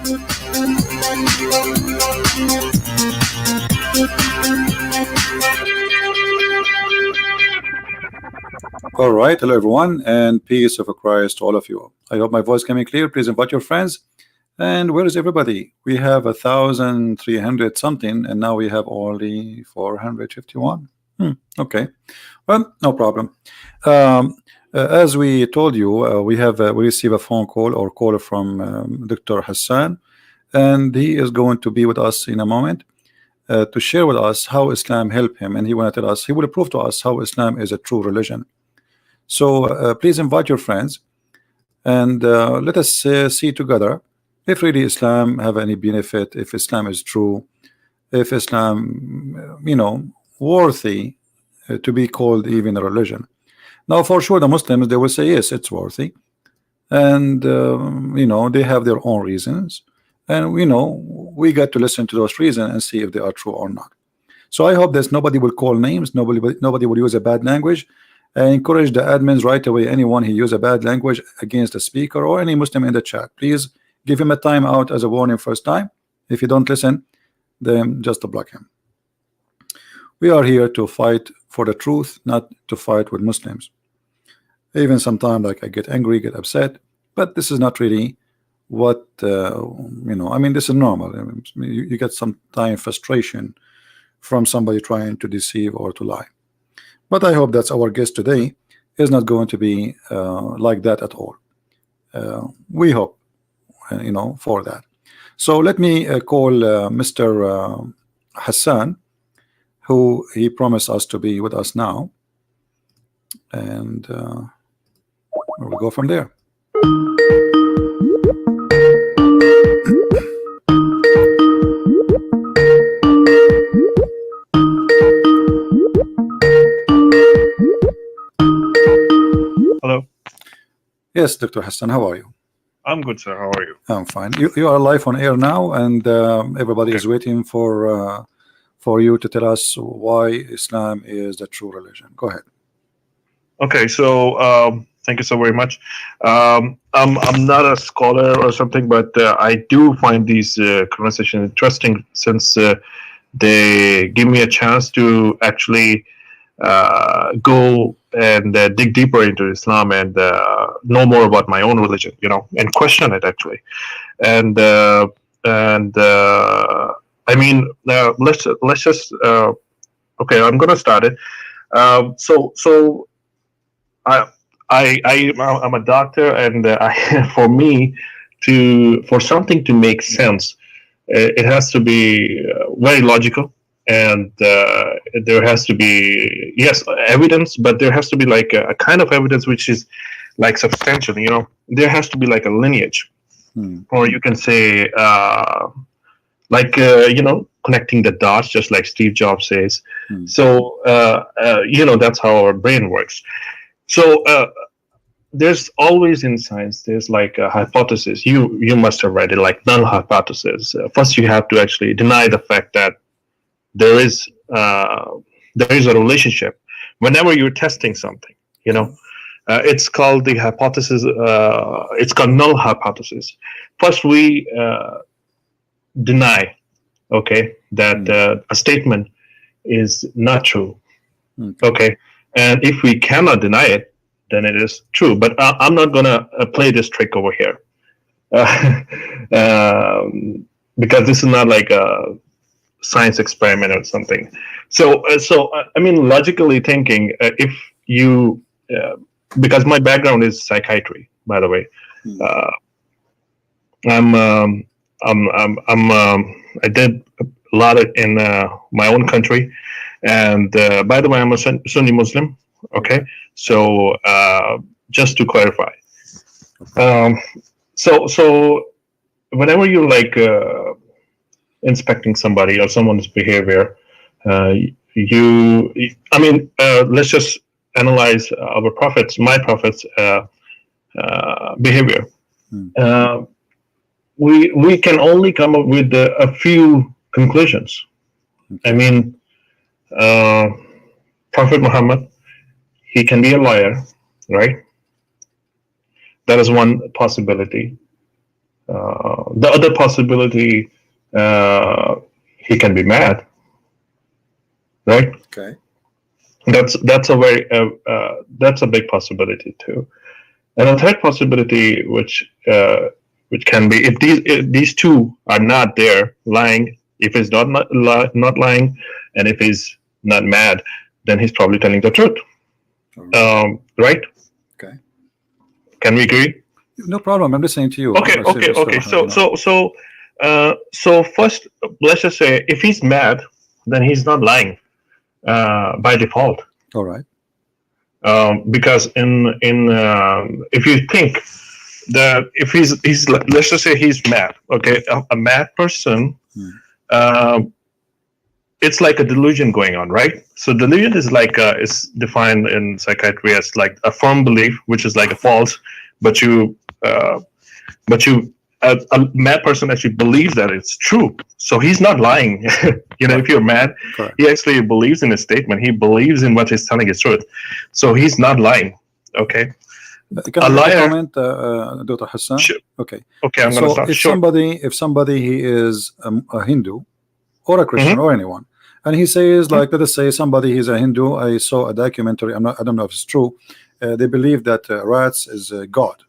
All right, hello everyone, and peace of Christ to all of you. I hope my voice coming clear. Please invite your friends. And where is everybody? We have 1,300 something, and now we have only 451. Okay, well, no problem. As we told you, we receive a phone call or call from Dr. Hassan, and he is going to be with us in a moment to share with us how Islam helped him, and he will tell us, he will prove to us how Islam is a true religion. So please invite your friends, and let us see together if really Islam have any benefit, if Islam is true, if Islam, worthy to be called even a religion. Now, for sure, the Muslims, they will say yes, it's worthy, and they have their own reasons, and we got to listen to those reasons and see if they are true or not. So I hope that nobody will call names, nobody will use a bad language. I encourage the admins right away, anyone who use a bad language against the speaker or any Muslim in the chat, please give him a timeout as a warning first time. If you don't listen, then just block him. We are here to fight for the truth, not to fight with Muslims. Even sometimes, like, I get angry, get upset, but this is not really what I mean, this is normal. I mean, you get some time frustration from somebody trying to deceive or to lie. But I hope that our guest today is not going to be like that at all. We hope, for that. So let me call Mr. Hassan, who he promised us to be with us now, and we'll go from there. Hello. Yes, Dr. Hassan, how are you? I'm good, sir. How are you? I'm fine. You are live on air now, and everybody is waiting for you to tell us why Islam is the true religion. Go ahead. Okay, so thank you so very much. I'm not a scholar or something, but I do find these conversations interesting since they give me a chance to actually go and dig deeper into Islam and know more about my own religion, and question it actually. And I mean, let's just okay. I'm gonna start it. So I'm a doctor, and for something to make sense, it has to be very logical, and there has to be, yes, evidence, but there has to be like a kind of evidence which is like substantial. There has to be like a lineage, or you can say connecting the dots, just like Steve Jobs says. So that's how our brain works. So there's always in science, there's like a hypothesis. You must have read it, like null hypothesis. First, you have to actually deny the fact that there is a relationship. Whenever you're testing something, it's called the hypothesis. It's called null hypothesis. First, we deny, that a statement is not true. Okay, and if we cannot deny it, then it is true. But I'm not gonna play this trick over here, because this is not like a science experiment or something. So I mean, logically thinking, if you, because my background is psychiatry, by the way, I did a lot in my own country, and by the way, I'm a Sunni Muslim. Okay, so just to clarify, so whenever you're like inspecting somebody or someone's behavior, let's just analyze my prophet's behavior. We can only come up with a few conclusions. I mean, Prophet Muhammad, he can be a liar, right? That is one possibility. The other possibility, he can be mad, right? Okay. That's a very that's a big possibility too. And a third possibility, which can be if these two are not there, lying. If he's not lying, and if he's not mad, then he's probably telling the truth. Right? Okay. Can we agree? No problem. I'm listening to you. Okay. So first, let's just say if he's mad, then he's not lying by default. All right. Because in if you think that if he's let's just say he's mad, okay, a mad person, it's like a delusion going on, right? So delusion is like is defined in psychiatry as like a firm belief, which is like a false, but a mad person actually believes that it's true. So he's not lying. If you're mad, correct, he actually believes in his statement. He believes in what he's telling is truth. So he's not lying. Okay. Can I make a comment, Dr. Hassan? Sure. Okay. Okay, I'm going to stop. If somebody he is a Hindu or a Christian or anyone, and he says, like, let us say somebody is a Hindu. I saw a documentary. I don't know if it's true. They believe that rats is God.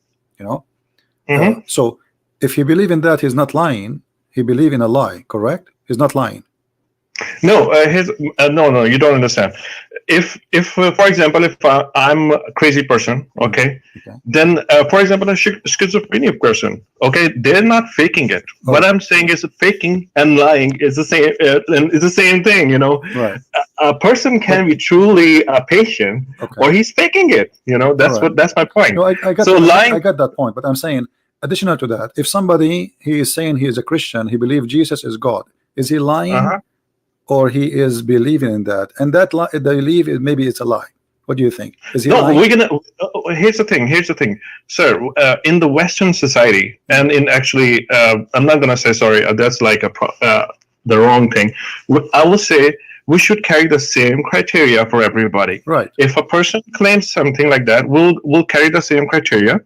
So if he believe in that, he's not lying. He believe in a lie. Correct? He's not lying. No, no, you don't understand. If for example, if I'm a crazy person, okay, then for example, a schizophrenic person, okay, they're not faking it. What I'm saying is faking and lying is the same, is the same thing. Right. A person can be truly a patient, or he's faking it. That's my point. No, I got so lying. I got that point, but I'm saying, additional to that, if somebody he is saying he is a Christian, he believes Jesus is God, is he lying? Or he is believing in that, and that lie, they believe maybe it's a lie. What do you think? Is he lying? We're gonna. Here's the thing, sir. In the Western society, and in actually, I'm not gonna say sorry. That's like the wrong thing. I will say we should carry the same criteria for everybody. Right. If a person claims something like that, we'll carry the same criteria.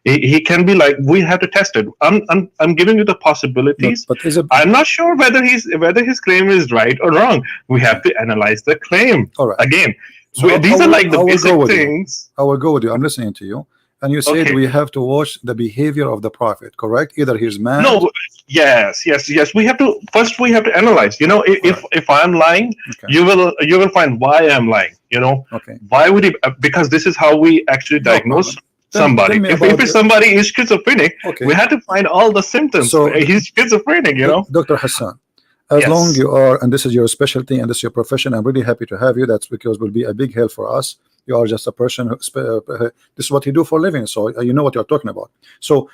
He can be like, we have to test it. I'm giving you the possibilities. But I'm not sure whether his claim is right or wrong. We have to analyze the claim. All right. Again, so these are like the basic things. I will go with you. I'm listening to you. And you said we have to watch the behavior of the prophet, correct? Either he's mad. No, yes. We have to analyze. If I'm lying, you will find why I'm lying. Why would he? Because this is how we actually diagnose somebody. If somebody is schizophrenic, we have to find all the symptoms. So he's schizophrenic. Dr. Hassan, as long you are, and this is your specialty and this is your profession, I'm really happy to have you. That's because it will be a big help for us. You are just a person who this is what you do for a living, so you know what you're talking about. So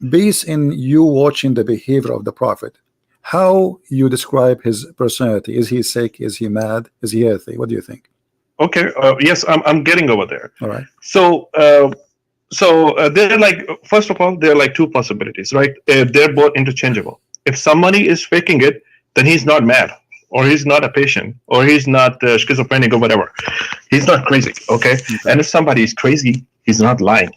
based in you watching the behavior of the prophet, how you describe his personality? Is he sick? Is he mad? Is he healthy? What do you think? Okay, yes, I'm getting over there. All right. So they're like, first of all, they're like two possibilities, right? They're both interchangeable. If somebody is faking it, then he's not mad, or he's not a patient, or he's not schizophrenic or whatever. He's not crazy, okay? And if somebody is crazy, he's not lying.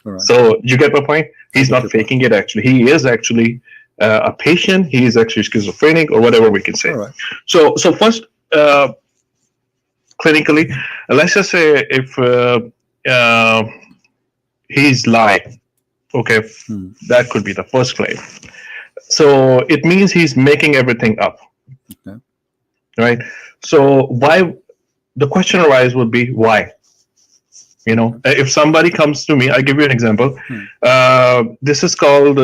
All right. So you get my point? He's not faking it, actually. He is actually a patient. He is actually schizophrenic, or whatever we can say. All right. So first, clinically, let's just say if he's lying, okay, that could be the first claim. So it means he's making everything up. Okay. Right? So why? The question arises would be why? If somebody comes to me, I'll give you an example. This is called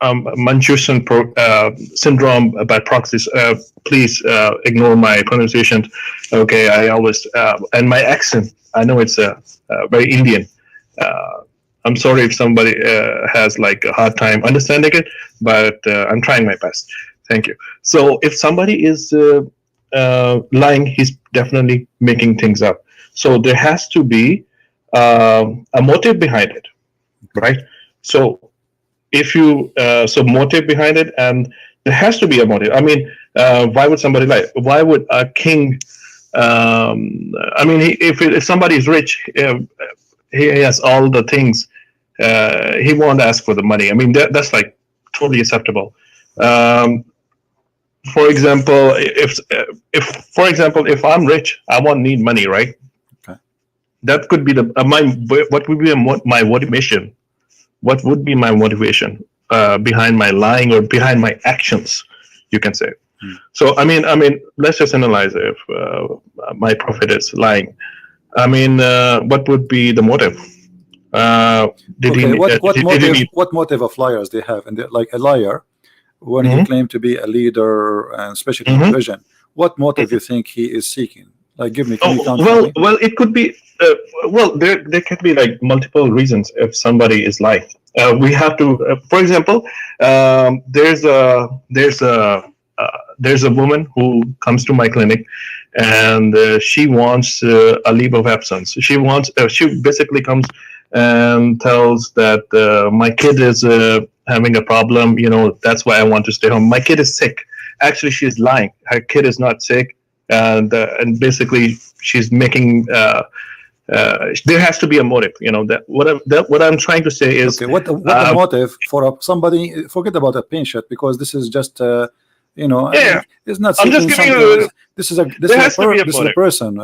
Munchausen syndrome by proxy. Please ignore my pronunciation. Okay, I always and my accent. I know it's very Indian. I'm sorry if somebody has like a hard time understanding it, but I'm trying my best. Thank you. So if somebody is lying, he's definitely making things up. So there has to be a motive behind it, right? So if you motive behind it, and there has to be a motive. I mean, why would somebody lie? Why would a king? I mean, if somebody is rich, he has all the things he won't ask for the money. I mean, that's like totally acceptable. For example, if I'm rich, I won't need money, right? Okay. That could be the what would be my motivation? What would be my motivation behind my lying or behind my actions? You can say. So I mean, let's just analyze if my prophet is lying. I mean, what would be the motive? What motive of liars they have? And like a liar, when he claimed to be a leader and especially in religion, what motive you think he is seeking? Like, give me. Well, it could be. There can be like multiple reasons if somebody is lying. We have to, for example, there's a woman who comes to my clinic, and she wants a leave of absence. She basically comes and tells that my kid is having a problem. That's why I want to stay home. My kid is sick. Actually, she's lying. Her kid is not sick, and basically she's making. There has to be a motive. What I'm trying to say is. Okay, what the motive for somebody? Forget about a patient, because this is just. It's not. I'm just giving you. This is a person,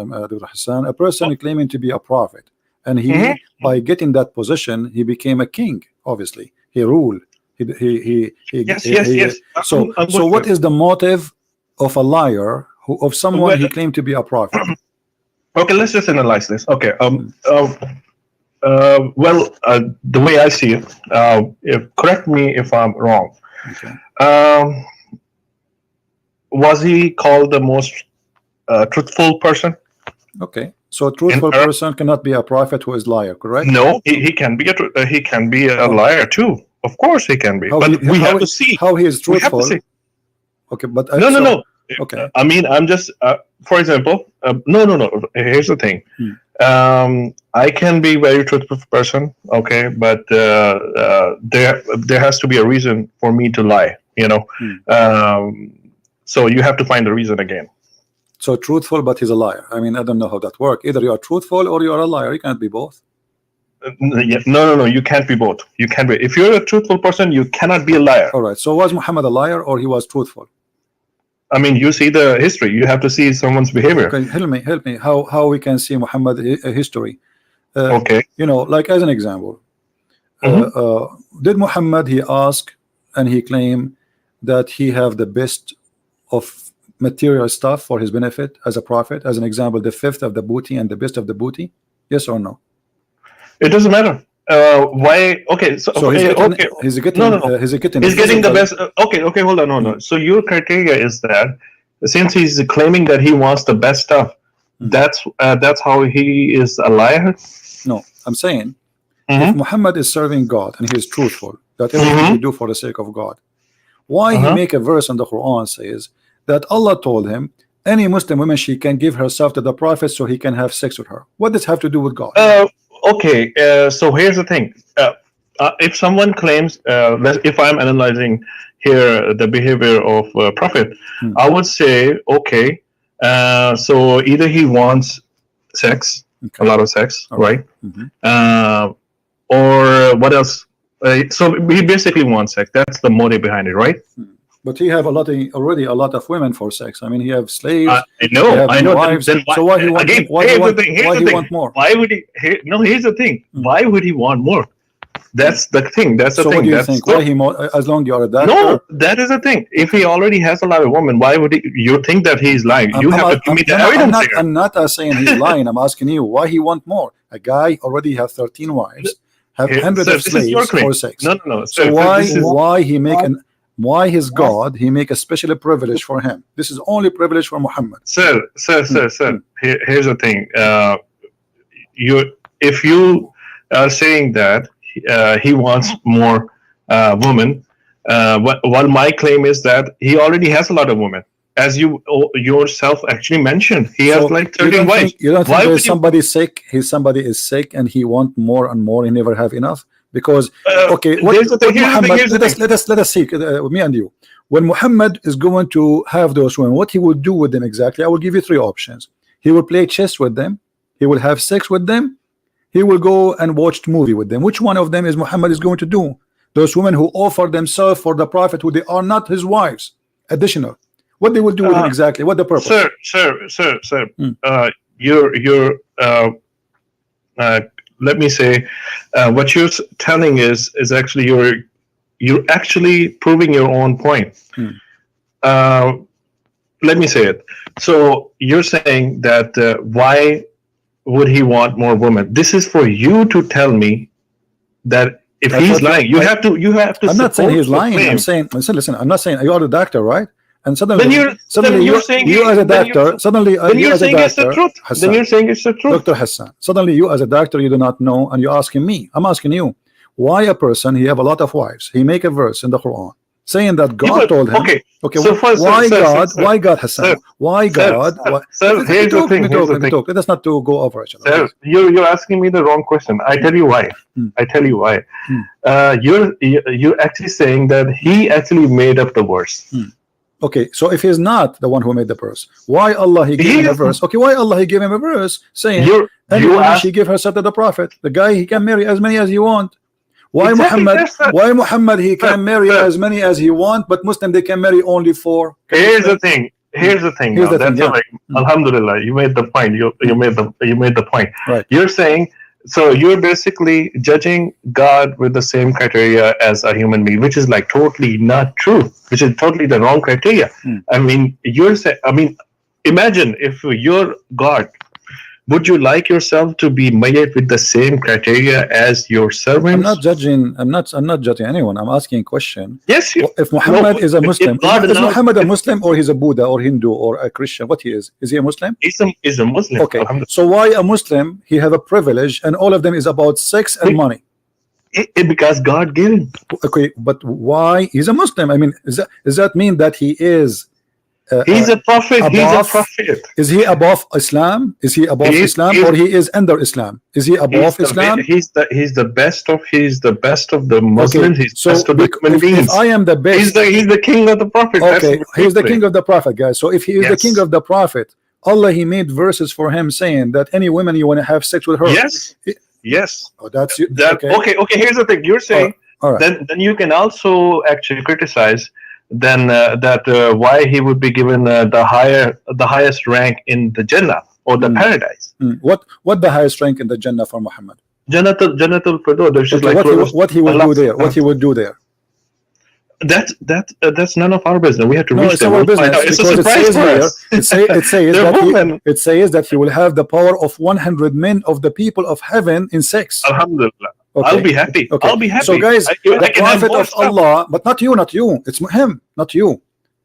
Hassan, a person claiming to be a prophet, and he by getting that position, he became a king. Obviously, he ruled. Yes. So what is the motive of a liar of someone he claimed to be a prophet? Okay, let's just analyze this. Okay. The way I see it, correct me if I'm wrong. Okay. Was he called the most truthful person? Okay, so a truthful person cannot be a prophet who is liar, correct? No, he can be a liar too. Of course, he can be. We have to see how he is truthful. Okay, but no. Okay. I mean, I'm just for example. No. Here's the thing. I can be very truthful person. Okay, but there has to be a reason for me to lie. So you have to find the reason again. So truthful, but he's a liar. I mean, I don't know how that works. Either you are truthful or you are a liar. You can't be both. No. You can't be both. You can't be. If you're a truthful person, you cannot be a liar. All right. So was Muhammad a liar or he was truthful? I mean, you see the history. You have to see someone's behavior. Okay, help me. How we can see Muhammad history? Okay. Like as an example, did Muhammad he ask and he claim that he have the best of material stuff for his benefit as a prophet? As an example, the fifth of the booty and the best of the booty. Yes or no? It doesn't matter. Why? Okay. So he's getting the best. Okay. Hold on. No. So your criteria is that since he's claiming that he wants the best stuff, that's how he is a liar. No, I'm saying if Muhammad is serving God and he is truthful, that everything he do for the sake of God, why he make a verse in the Quran says that Allah told him any Muslim woman she can give herself to the prophet so he can have sex with her? What does have to do with God? Okay, so here's the thing. If someone claims, if I'm analyzing here the behavior of Prophet, I would say, okay, so either he wants sex, a lot of sex, right? Or what else? So he basically wants sex. That's the motive behind it, right? But he have already a lot of women for sex. I mean, he have slaves. I know. Wives. Then why, so why he want? Again, why he want more? Why would he? Here's the thing. Why would he want more? That's the thing. That's the thing. So what do you think? Why he more? As long you are that. No, that is the thing. If he already has a lot of women, why would he? You think that he's lying? You have to give me the evidence. I'm not saying he's lying. I'm asking you why he want more. A guy already have 13 wives, have hundreds of slaves for sex. No. So why he make an why his God he make a special privilege for him? This is only privilege for Muhammad. Sir. Here's the thing. If you are saying that he wants more women, while my claim is that he already has a lot of women, as you yourself actually mentioned. He has like 13 wives. You don't think somebody sick? Somebody is sick and he want more and more. He never have enough. Because let us see me and you. When Muhammad is going to have those women, what he will do with them exactly? I will give you three options. He will play chess with them. He will have sex with them. he will go and watch movie with them. Which one of them is Muhammad is going to do? Those women who offer themselves for the Prophet, who they are not his wives, additional. What they will do with him exactly? What the purpose? Sir. You're let me say, what you're telling is actually you're actually proving your own point. Let me say it. So you're saying that why would he want more women? This is for you to tell me that if he's lying, you have to. I'm not saying he's lying. I'm saying, listen. I'm not saying you are the doctor, right? And suddenly you as a doctor, then you're saying it's the truth. Then you're saying it's the truth, Dr. Hassan. Suddenly you as a doctor, you do not know, and you're asking me. I'm asking you, why a person he have a lot of wives? He make a verse in the Quran saying that God told him. Okay. So why God, Hassan? Why God? Sir, here's the thing. Let us not to go over each other. Sir, you're asking me the wrong question. I tell you why. You're actually saying that he actually made up the verse. Okay, so if he's not the one who made the verse, why Allah he gave him a verse? Okay, why Allah he gave him a verse saying she give herself to the Prophet? The guy he can marry as many as he want. Why Muhammad he can marry as many as he want, but Muslim they can marry only 4? Here's the thing. Alhamdulillah, you made the point. You made the point. Right. You're saying, so you're basically judging God with the same criteria as a human being, which is like totally not true, which is totally the wrong criteria. I mean, imagine if you're God, would you like yourself to be made with the same criteria as your servants? I'm not judging anyone. I'm asking a question. Yes. If Muhammad is a Muslim, is Muhammad a Muslim, or he's a Buddha or Hindu or a Christian? What he is? Is he a Muslim? He's a Muslim. Okay. So why a Muslim? He have a privilege, and all of them is about sex and money. Because God gave him. Okay, but why he's a Muslim? I mean, does that mean that he is? He's a prophet. He's a prophet. Is he above Islam? Is he above Islam, or he is under Islam? Is he above Islam? He's the best of the Muslims. Okay. He's the best of the human beings. If I am the best, he's the king of the prophet. Okay, he's the king of the prophet, guys. So if he is the king of the prophet, Allah he made verses for him saying that any woman you want to have sex with her. Yes. Oh, that's okay. Here's the thing. You're saying then you can also actually criticize that why he would be given the highest rank in the Jannah or the paradise. What the highest rank in the Jannah for Muhammad? Jannatul Firdaus. What he would do there? What he would do there? That's none of our business. We have to reach them. It's our business. It's a surprise for us. It says that he will have the power of 100 men of the people of heaven in sex. Alhamdulillah. Okay. I'll be happy. Okay. I'll be happy. So guys, the prophet of Allah, but not you. It's him, not you.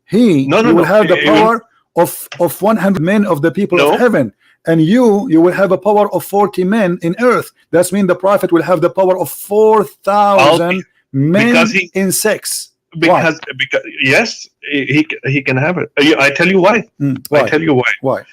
He will have the power of 100 men of the people of heaven, and you will have a power of 40 men in earth. That means the prophet will have the power of 4,000 men in sex. Because yes, he can have it. I tell you why. I tell you why. Why?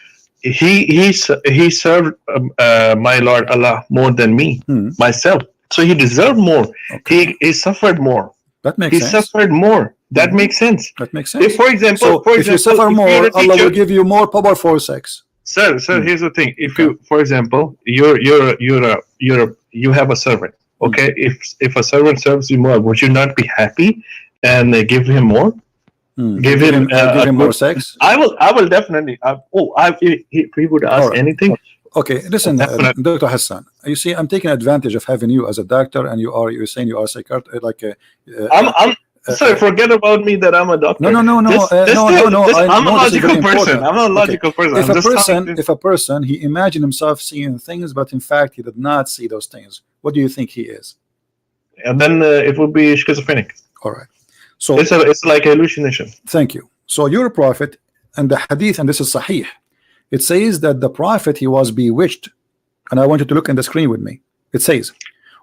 He served my Lord Allah more than me myself. So he deserved more. Okay. He suffered more. That makes sense. He suffered more. That makes sense. That makes sense. If, for example, if you suffer more, Allah will give you more power for sex. Sir, here's the thing. If you, for example, you have a servant. Okay, if a servant serves you more, would you not be happy and give him more? Give him more sex. I will definitely. If he would ask anything. Okay, listen, Dr. Hassan. You see, I'm taking advantage of having you as a doctor, and you're saying you are a psychiatrist, like Sir, forget about me that I'm a doctor. No. I'm a logical person. I'm not a logical person. If a person he imagined himself seeing things, but in fact he did not see those things, what do you think he is? And then it would be schizophrenic. All right. So it's like hallucination. Thank you. So your prophet and the hadith, and this is sahih, it says that the prophet he was bewitched, and I want you to look in the screen with me. It says,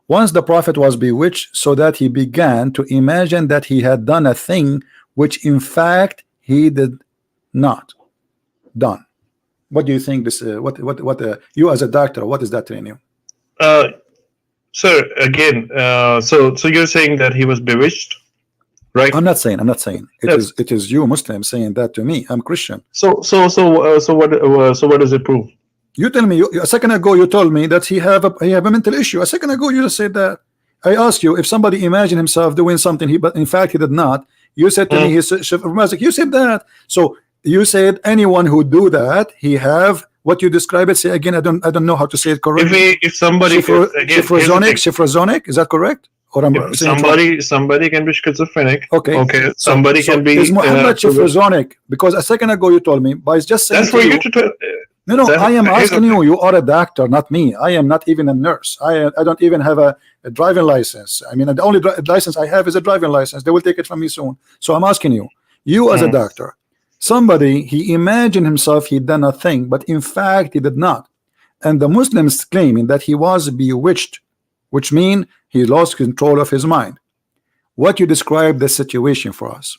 once the prophet was bewitched, so that he began to imagine that he had done a thing which in fact he did not done. What do you think this what you as a doctor, what is that telling you? Sir, again, so you're saying that he was bewitched, right? I'm not saying it is you Muslim saying that to me. I'm Christian. So what does it prove? You tell me. A second ago, you told me that he have a mental issue. A second ago, you just said that. I asked you if somebody imagined himself doing something, but in fact he did not. You said to me he's schizophrenic. You said that. So you said anyone who do that, he have what you describe it. Say again. I don't know how to say it correctly. If somebody schizophrenic, is that correct? Or somebody can be schizophrenic. Okay. Somebody can be. Is Muhammad schizophrenic? Because a second ago you told me, by just saying that's for you to tell. No, I am asking you. You are a doctor, not me. I am not even a nurse. I don't even have a driving license. I mean, the only license I have is a driving license. They will take it from me soon. So I'm asking you, as a doctor, somebody, he imagined himself he done a thing, but in fact he did not. And the Muslims claiming that he was bewitched, which means he lost control of his mind. What you describe the situation for us?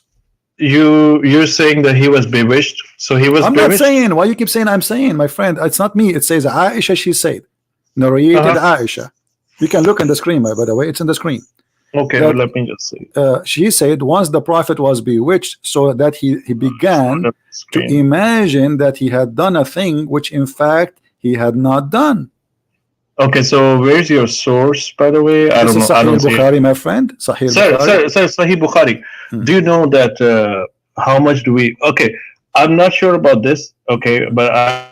You're saying that he was bewitched, so he was. I'm not saying. Why you keep saying I'm saying, my friend? It's not me. It says Aisha. She said, narrated Aisha. You can look on the screen, by the way. It's in the screen. Okay, well, let me just see. She said once the prophet was bewitched, so that he began to imagine that he had done a thing which in fact he had not done. Okay, so where's your source, by the way? I don't know. Sahih Bukhari, my friend. Sahih Bukhari. Sahih Bukhari. Do you know that? How much do we? Okay, I'm not sure about this. Okay, but I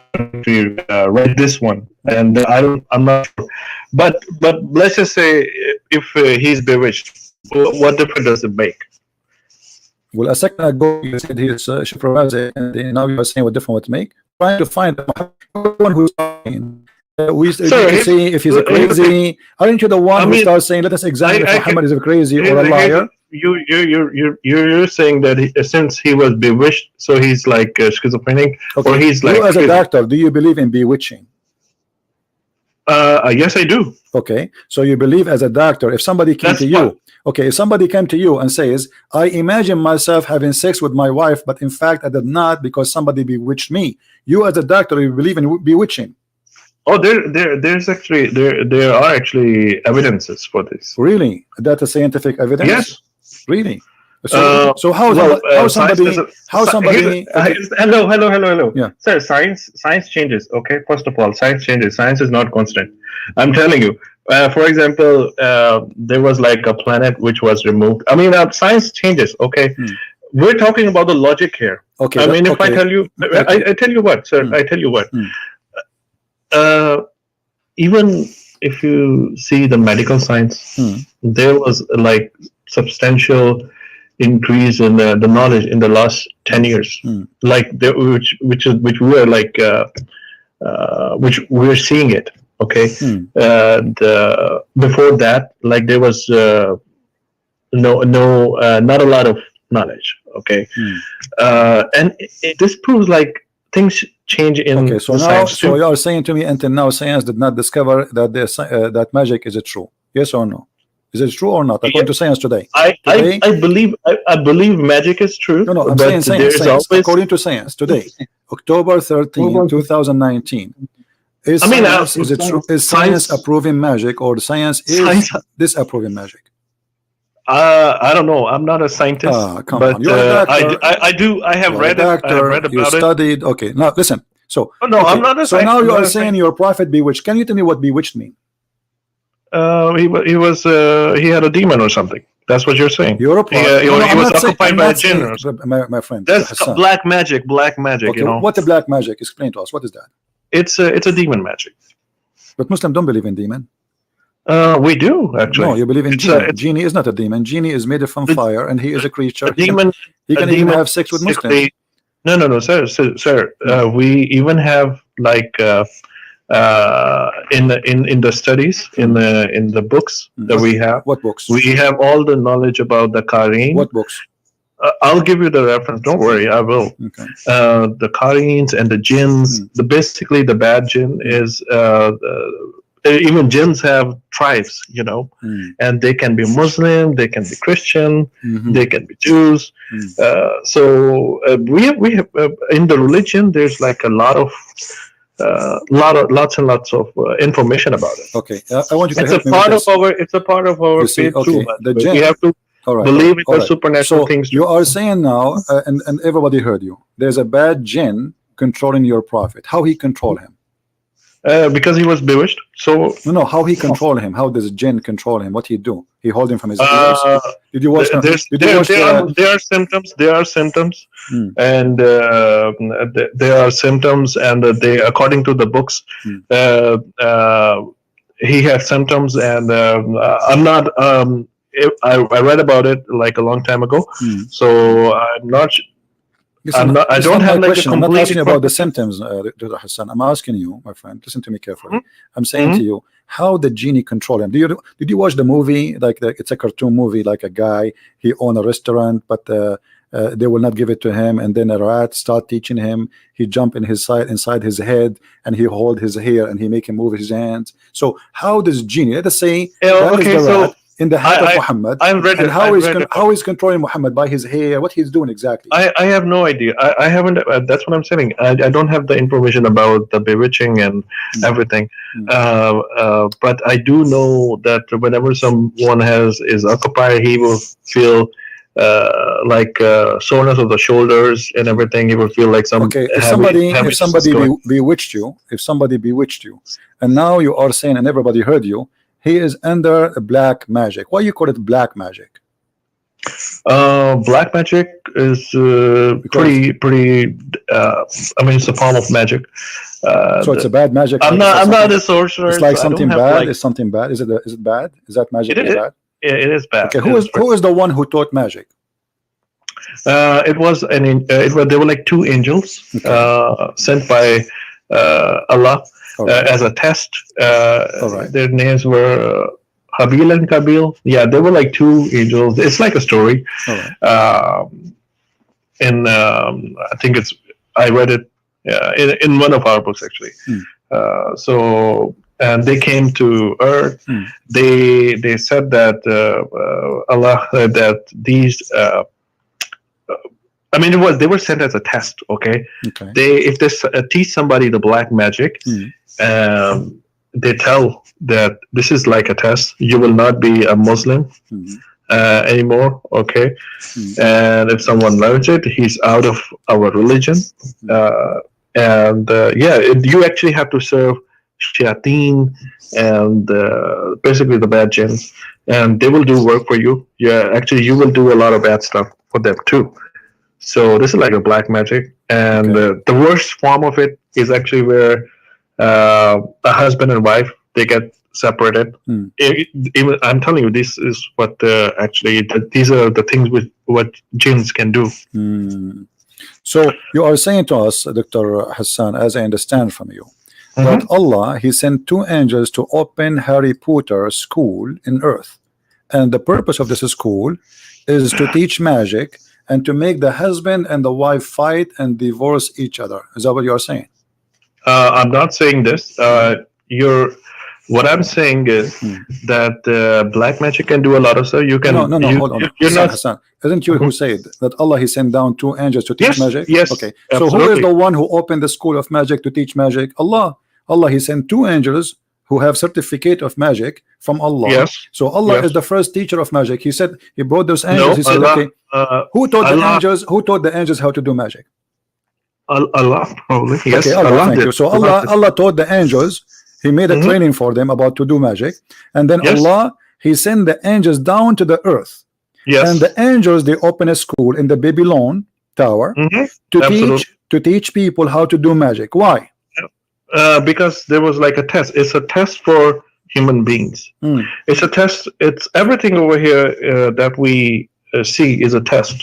read this one, and I'm not sure. But let's just say if he's bewitched, what difference does it make? Well, a second ago you said he's schizophrenic, and now you are saying what difference would make. Trying to find one who's talking. We see if he's a crazy. Aren't you the one who starts saying, "Let us examine if Muhammad is a crazy or a liar"? You're saying that since he was bewitched, so he's like schizophrenic, or he's like. You as a doctor, do you believe in bewitching? Yes, I do. Okay, so you believe as a doctor, if somebody came to you, if somebody came to you and says, "I imagine myself having sex with my wife, but in fact I did not because somebody bewitched me," you as a doctor, you believe in bewitching? Oh, there are actually evidences for this. Really? That's a scientific evidence? Yes. Really? So how somebody hello. Yeah. Sir, science changes. Okay, first of all, science changes. Science is not constant. I'm telling you. For example, there was like a planet which was removed. I mean, science changes. Okay. We're talking about the logic here. Okay. I mean, if I tell you, I tell you what, sir. I tell you what. Even if you see the medical science, there was like substantial increase in the knowledge in the last 10 years, like which we are like which we're seeing it. Okay, before that, like there was not a lot of knowledge. Okay, and this proves like things change in science. So you are saying to me until now science did not discover that that magic is true? Yes or no? Is it true or not? According to science today. I believe magic is true. No, I'm saying science. According to science today, October 13, 2019. Is science approving magic, or science is disapproving magic? I don't know. I'm not a scientist, but I have read it. I have read about you studied. Okay, now listen. So I'm not a scientist. So now you are saying your prophet bewitched. Can you tell me what bewitched means? He had a demon or something. That's what you're saying. You're a prophet. He was occupied by a jinn or something. My friend. That's black magic. Black magic. Okay, what is black magic? Explain to us. What is that? It's a demon magic. But Muslims don't believe in demon. We do actually. No, you believe in genie. Genie is not a demon. Genie is made from fire, and he is a creature. A demon. He can even have sex with Muslims. No, sir. We even have like in the studies in the books that we have. What books? We have all the knowledge about the Qareen. What books? I'll give you the reference. Don't worry, I will. Okay. The Qareens and the jinns. Basically the bad jinn is even jinns have tribes, and they can be Muslim, they can be Christian, they can be Jews. So we have in the religion. There's like a lot of lots and lots of information about it. Okay, I want you to help me with this. It's a part of our faith too. The jinn. We have to believe in the supernatural things. You are saying now, and everybody heard you. There's a bad jinn controlling your prophet. How he control him? Because he was bewitched. So No, how he control him? How does jinn control him? What he do? He hold him from his ears? Did you watch? There are symptoms. There are symptoms, and there are symptoms, and they, according to the books, he had symptoms, and I'm not. I read about it like a long time ago, so I'm not. I don't have like a complete. I'm not asking you about the symptoms, Dr. Hassan. I'm asking you, my friend. Listen to me carefully. I'm saying to you, how the genie control him? Did you watch the movie? Like it's a cartoon movie. Like a guy, he own a restaurant, but they will not give it to him, and then a rat start teaching him. He jump inside his head, and he hold his hair, and he make him move his hands. So how does genie? Let us say that is the rat in the head of Muhammad, and how is controlling Muhammad by his hair? What he's doing exactly? I have no idea. I haven't. That's what I'm saying. I don't have the information about the bewitching and everything. But I do know that whenever someone is occupied, he will feel like soreness of the shoulders and everything. He will feel like some. Okay, if somebody bewitched you, and now you are saying, and everybody heard you, he is under black magic. Why you call it black magic? Black magic is pretty. I mean, it's a form of magic. So it's a bad magic. I'm not a sorcerer. It's like something bad. It's something bad. Is it bad? Is that magic bad? Yeah, it is bad. Okay, who is the one who taught magic? It was there were like two angels sent by Allah as a test. Their names were Habil and Kabil. Yeah, they were like two angels. It's like a story. And I think I read it in one of our books actually. And they came to Earth. They said that Allah that these. I mean, they were sent as a test. Okay. If they teach somebody the black magic, they tell that this is like a test. You will not be a Muslim anymore. Okay. And if someone learns it, he's out of our religion. You actually have to serve shayateen and basically the bad jinns, and they will do work for you. Actually, you will do a lot of bad stuff for them too. So this is like a black magic, and the worst form of it is actually where a husband and wife, they get separated. Even I'm telling you, this is what these are the things with what jinns can do. So you are saying to us, Dr. Hassan, as I understand from you, that Allah, he sent two angels to open Harry Potter school in Earth, and the purpose of this school is to teach magic and to make the husband and the wife fight and divorce each other. Is that what you are saying? I'm not saying this. What I'm saying is that black magic can do a lot of stuff. You can. No. Hold on. Hassan, isn't you who said that Allah, he sent down two angels to teach magic? Yes. Okay. Absolutely. So who is the one who opened the school of magic to teach magic? Allah. Allah, he sent two angels who have certificate of magic from Allah. Yes. So Allah is the first teacher of magic. He said he brought those angels. He said, okay, who taught the angels? Who taught the angels how to do magic? Allah, probably. Yes. Okay, Allah, thank you. So Allah taught the angels. He made a training for them about to do magic, and then Allah, he sent the angels down to the earth. Yes. And the angels, they open a school in the Babylon Tower to teach people how to do magic. Why? Because there was like a test. It's a test for human beings. It's a test. It's everything over here that we see is a test.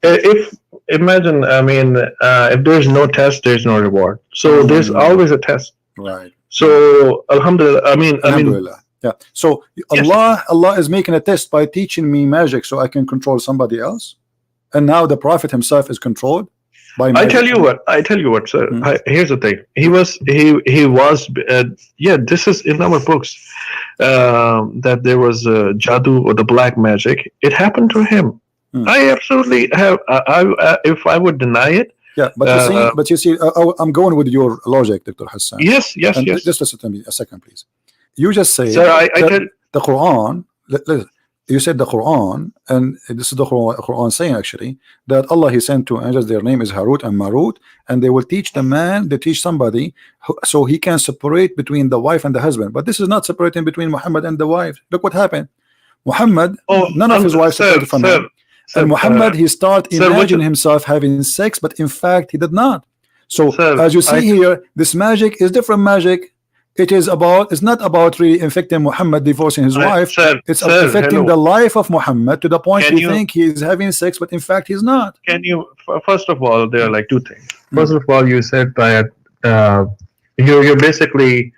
If imagine, I mean, if there's no test, there's no reward. So there's always a test. Right. So Alhamdulillah. Alhamdulillah. Yeah. So Allah is making a test by teaching me magic so I can control somebody else. And now the Prophet himself is controlled by magic. I tell you what, sir. Here's the thing. He was this is in our books that there was jadoo or the black magic. It happened to him. I absolutely have. If I would deny it. Yeah, but you see, I'm going with your logic, Dr. Hassan. Yes. Just listen to me a second, please. You just say the Quran. you said the Quran, and this is the Quran saying actually that Allah He sent two angels. Their name is Harut and Marut, and they will teach the man. They teach somebody so he can separate between the wife and the husband. But this is not separating between Muhammad and the wife. Look what happened. Muhammad, none of his wives separated from him. And Muhammad, he started imagining himself having sex, but in fact he did not. So as you see here, this magic is different magic. It is about, it's not about really infecting Muhammad divorcing his wife. It's affecting the life of Muhammad to the point you think he is having sex, but in fact he's not. Can you, first of all, there are like two things. First of all, you said that you're basically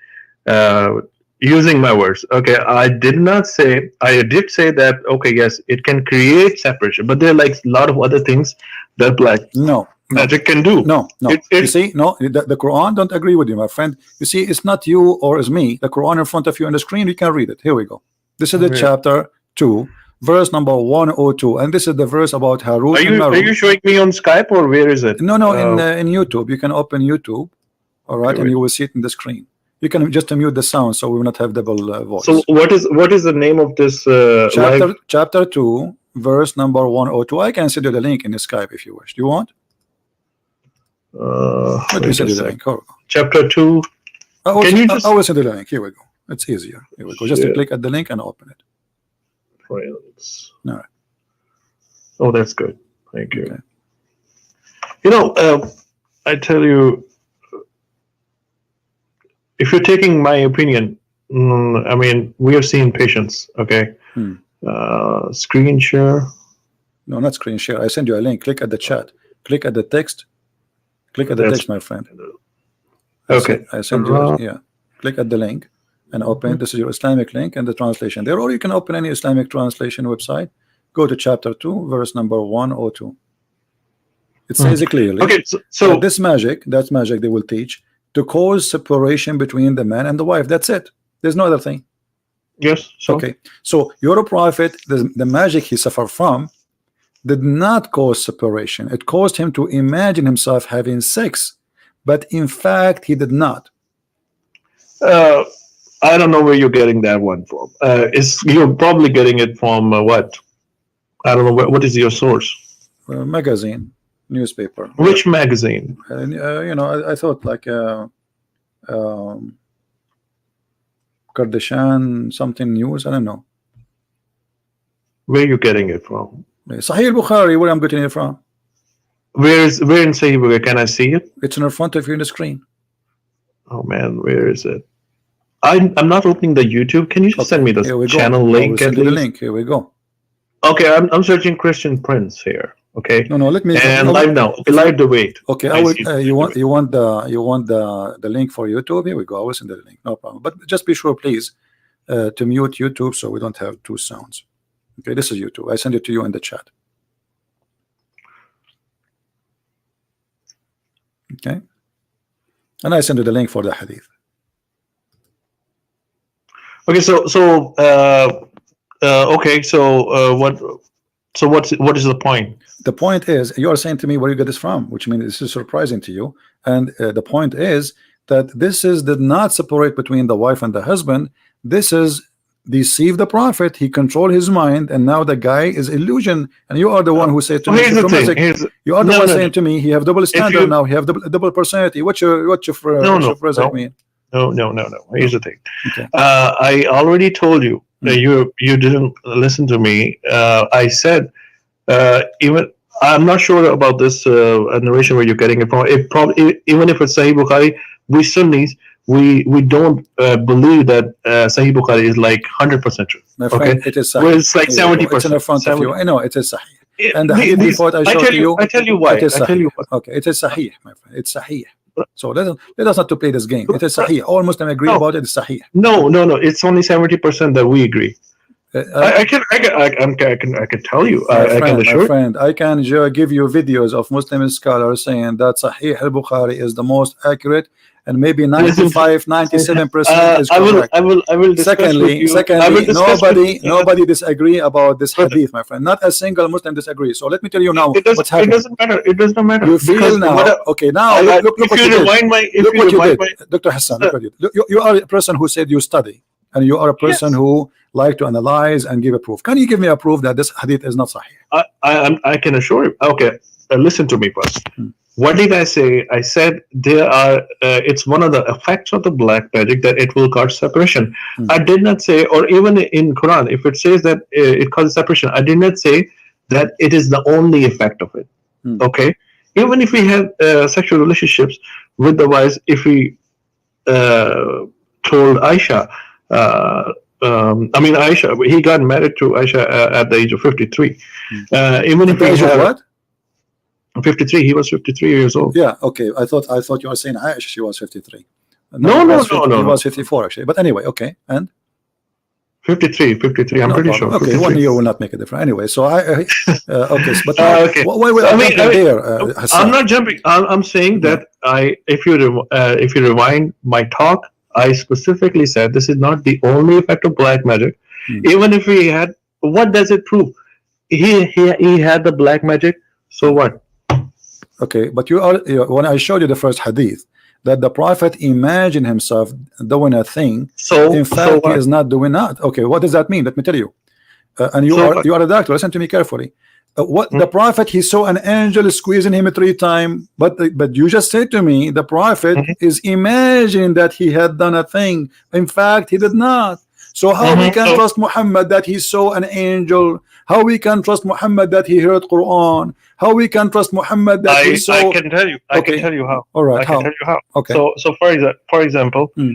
using my words. Okay, I did not say, I did say that, okay, yes, it can create separation, but there are like a lot of other things that like magic can do. You see, the Quran don't agree with you, my friend. You see, it's not you or it's me. The Quran in front of you on the screen, you can read it. Here we go. This is the chapter 2, verse number 102, and this is the verse about Harut and Marut. Are you showing me on Skype or where is it? No, in YouTube. You can open YouTube, all right, and you will see it in the screen. You can just mute the sound so we will not have double voice. So what is the name of this chapter 2, verse number 102? I can send you the link in the Skype if you wish. Do you want? Let me send you the link. Chapter 2. I will send you the link. Here we go. It's easier. Here we go. Just to click at the link and open it. Friends. All right. Oh, that's good. Thank you. Okay. You know, I tell you, if you're taking my opinion, I mean, we have seen patients. Okay. Screen share. No, not screen share. I send you a link. Click at the chat. Click at the text. Click at the text, my friend. Okay. I send you. Click at the link and open. This is your Islamic link and the translation there, or you can open any Islamic translation website. Go to chapter 2, verse number 102. It says it clearly. Okay. So this magic, that's magic they will teach to cause separation between the man and the wife. That's it. There's no other thing. Yes. Okay. So your prophet, the magic he suffered from, did not cause separation. It caused him to imagine himself having sex, but in fact he did not. I don't know where you're getting that one from. You're probably getting it from what? I don't know. What is your source? Magazine, newspaper. Which magazine? You know, I thought like Kardashian something news. I don't know. Where are you getting it from? Sahih Bukhari, where I'm getting it from. Where in Sahih Bukhari? Can I see it? It's in front of you in the screen. Oh man, where is it? I'm not opening the YouTube. Can you just send me the channel link? Send you the link. Here we go. Okay, I'm searching Christian Prince here. Okay. No, let me. And live now. Okay, live the wait. Okay, I will. You want the link for YouTube? Here we go. I will send the link. No problem. But just be sure, please, to mute YouTube so we don't have two sounds. Okay, this is YouTube. I send it to you in the chat. Okay, and I send you the link for the hadith. Okay, what is the point? The point is, you are saying to me where you get this from, which means this is surprising to you. And the point is that this did not separate between the wife and the husband. This is deceive the prophet. He controlled his mind, and now the guy is illusion. And you are the one who said to me, you are the one saying to me, he have double standard now. He have double personality. What's your phrase mean? No. Here's the thing. Okay. I already told you that you didn't listen to me. I said even I'm not sure about this narration where you're getting it from. It probably even if it's Sahih Bukhari, we Sunnis we don't believe that Sahih Bukhari is like 100% true. My friend, it is Sahih. Well, it's like 70%. It's in the front of you. I know it is Sahih. And the hadith report I showed to you. I tell you why. It is Sahih. Okay, it is Sahih, my friend. It's Sahih. So let us not to play this game. It is Sahih. All Muslims agree about it. It's Sahih. No. It's only 70% that we agree. I can tell you. I can assure. My friend, I can give you videos of Muslim scholars saying that Sahih al-Bukhari is the most accurate, and maybe 95, 97% is correct. I will. Secondly, nobody disagree about this hadith, my friend. Not a single Muslim disagree. So let me tell you now what's happening. It doesn't matter. It doesn't matter. You feel now. Okay, now look what you did. Look what you did, Dr. Hassan. Look what you did. You are a person who said you study. and you are a person Yes. who like to analyze and give a proof. Can you give me a proof that this hadith is not sahih? I can assure you. Okay, listen to me first. Hmm. What did I say? I said there are. It's one of the effects of the black magic that it will cause separation. Hmm. I did not say, or even in Quran, if it says that it causes separation, I did not say that it is the only effect of it. Hmm. Okay, even if we have sexual relationships with the wives, if we told Aisha. I mean, Aisha. He got married to Aisha at the age of 53. Even if The we age of have what? 53, he was 53 years old. Yeah, okay. I thought you were saying Aisha, she was 53. No, He was 54 actually. But anyway, okay. And 53. I'm no pretty problem. sure. Okay, 53. 1 year will not make a difference. Anyway, so okay, but Okay. why will So, I I mean, jump in there, Hassan? I'm not jumping. I'm saying that if you rewind my talk, I specifically said this is not the only effect of black magic. Hmm. Even if we had, what does it prove? He had the black magic. So what? Okay, but when I showed you the first hadith that the Prophet imagined himself doing a thing, So in so fact he what? is not doing that. Okay, what does that mean? Let me tell you. And So what? you are a doctor. Listen to me carefully. What Hmm. the Prophet, he saw an angel squeezing him 3 times, but you just said to me the Prophet Mhm. is imagining that he had done a thing. In fact, he did not. So how we Mhm. can So trust Muhammad that he saw an angel? How we can trust Muhammad that he heard Quran? How we can trust Muhammad that he I saw? can tell you. I can Okay, tell you how. all right. I can How? tell you how. Okay. So for example, Hmm.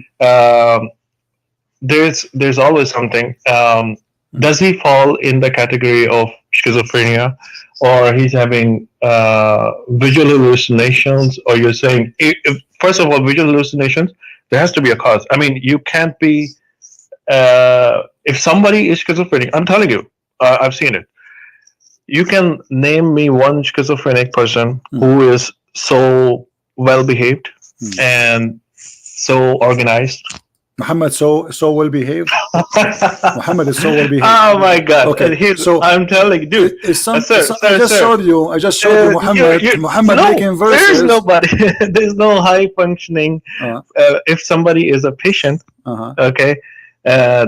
there's always something. Does he fall in the category of schizophrenia, or he's having visual hallucinations? Or you're saying, first of all, visual hallucinations, there has to be a cause. I mean, you can't be. If somebody is schizophrenic, I'm telling you, I've seen it. You can name me one schizophrenic person Hmm. who is so well behaved Hmm. and so organized. Muhammad so well behaved. Muhammad is so well behaved. Oh my God! Okay, And here's, so I'm telling you, dude. I just showed you Muhammad Muhammad no, making there's verses. nobody. There's no high functioning. If somebody is a patient, okay,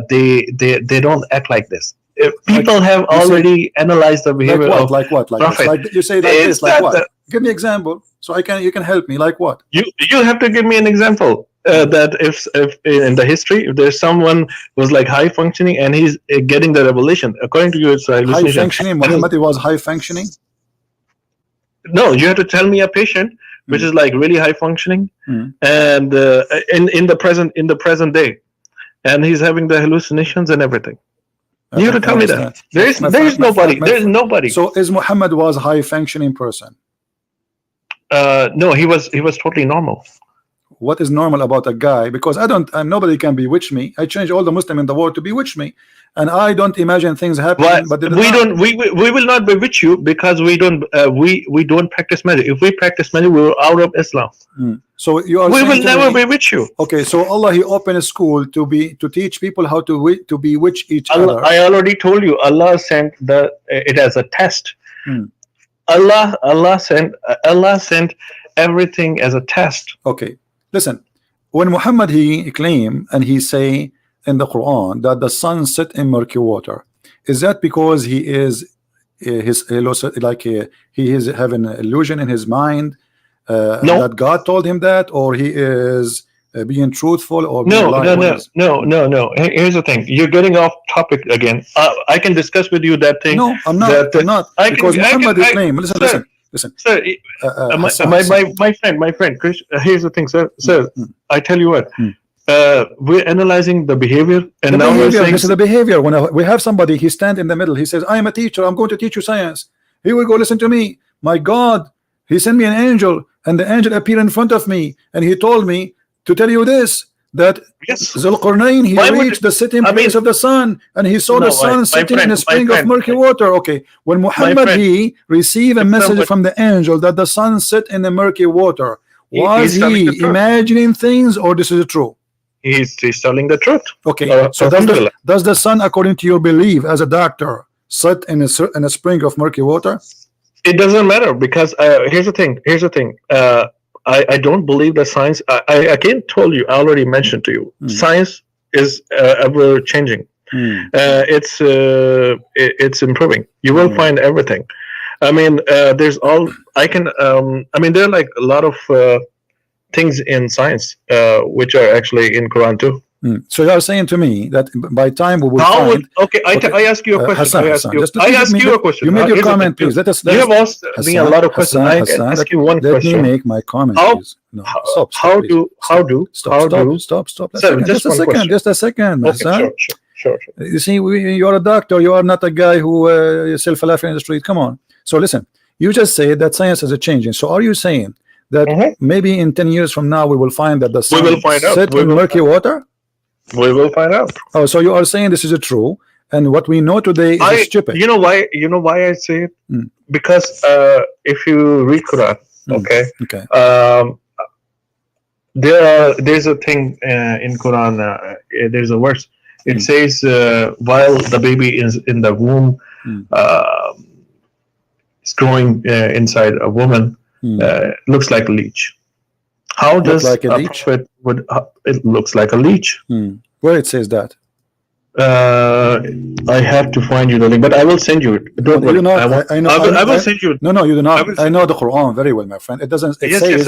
they don't act like this. If people have you say- already analyzed the behavior of like what this? Prophet. Like you say like It's this, like not what? that- Give me example so you can help me. Like what? You have to give me an example that if in the history, if there's someone who's like high functioning and he's getting the revelation, according to you, it's a High hallucination. functioning. Muhammad was high functioning. No, you have to tell me a patient which is like really high functioning Mm. and in the present day, and he's having the hallucinations and everything. You have to tell me that. There's nobody. There's nobody. So is Muhammad was high functioning person? No, he was totally normal. What is normal about a guy? Because nobody can bewitch me. I change all the Muslim in the world to bewitch me, and I don't imagine things happening. But we will not bewitch you because we don't practice magic. If we practice magic, we were out of Islam. So you are. We will never bewitch you. Okay, so Allah, He opened a school to teach people how to bewitch each other. I already told you. Allah sent it as a test. Allah sent everything as a test. Okay, listen. When Muhammad he claim and he say in the Quran that the sun set in murky water, is that because he is he is having an illusion in his mind that God told him that, or he is being truthful, or no. Here's the thing: you're getting off topic again. I can discuss with you that thing. No, I'm not. Because Muhammad is claim. Listen, sir. My friend, Chris. Here's the thing, sir. I tell you what. We're analyzing the behavior, and now we're saying this is the behavior. When we have somebody, he stand in the middle. He says, "I am a teacher. I'm going to teach you science." He will go listen to me. My God, He sent me an angel, and the angel appeared in front of me, and he told me to tell you this, that Zulqarnain, he reached the sitting place of the sun, and he saw the sun sitting in a spring of murky water. Okay, when Muhammad he received a message from the angel that the sun sit in the murky water, was he imagining things, or this is true? He's telling the truth. Okay, so does the sun, according to your belief as a doctor, sit in a spring of murky water? It doesn't matter, because here's the thing. I don't believe that science. I again told you. I already mentioned to you. Science is ever changing. It's improving. You will find everything. I mean, there's all I can. I mean, there are like a lot of things in science which are actually in Quran too. So you are saying to me that by time we will How find. would I ask you a question? I ask you a question. You made your comment, please. Let us. You have asked me a lot of questions. I can ask you one question. Let me make my comment, please. No, stop. Stop. Just a second. Okay, sure. You see, you are a doctor. You are not a guy who self-laughing in the street. Come on. So listen, you just said that science is changing. So are you saying that maybe in 10 years from now we will find that the sun set in murky water? We will find out. Oh, so you are saying this is true, and what we know today is stupid. You know why? You know why I say it? Because if you read Quran, there's a thing in Quran. There's a verse. It says while the baby is in the womb, it's growing inside a woman. Looks like a leech. How does like a leech? Prophet would? It looks like a leech. Where it says that? I have to find you the link, but I will send you it. Don't worry. I will send you it. No, you do not. I know the Quran very well, my friend. It doesn't. It says.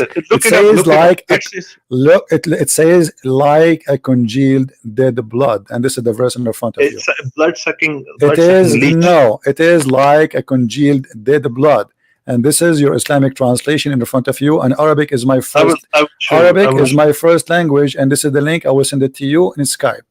It says like a congealed dead blood, and this is the verse in the front of you. It's blood sucking. It is like a congealed dead blood. And this is your Islamic translation in the front of you, and Arabic is my first. Arabic is my first language, and this is the link. I will send it to you in Skype.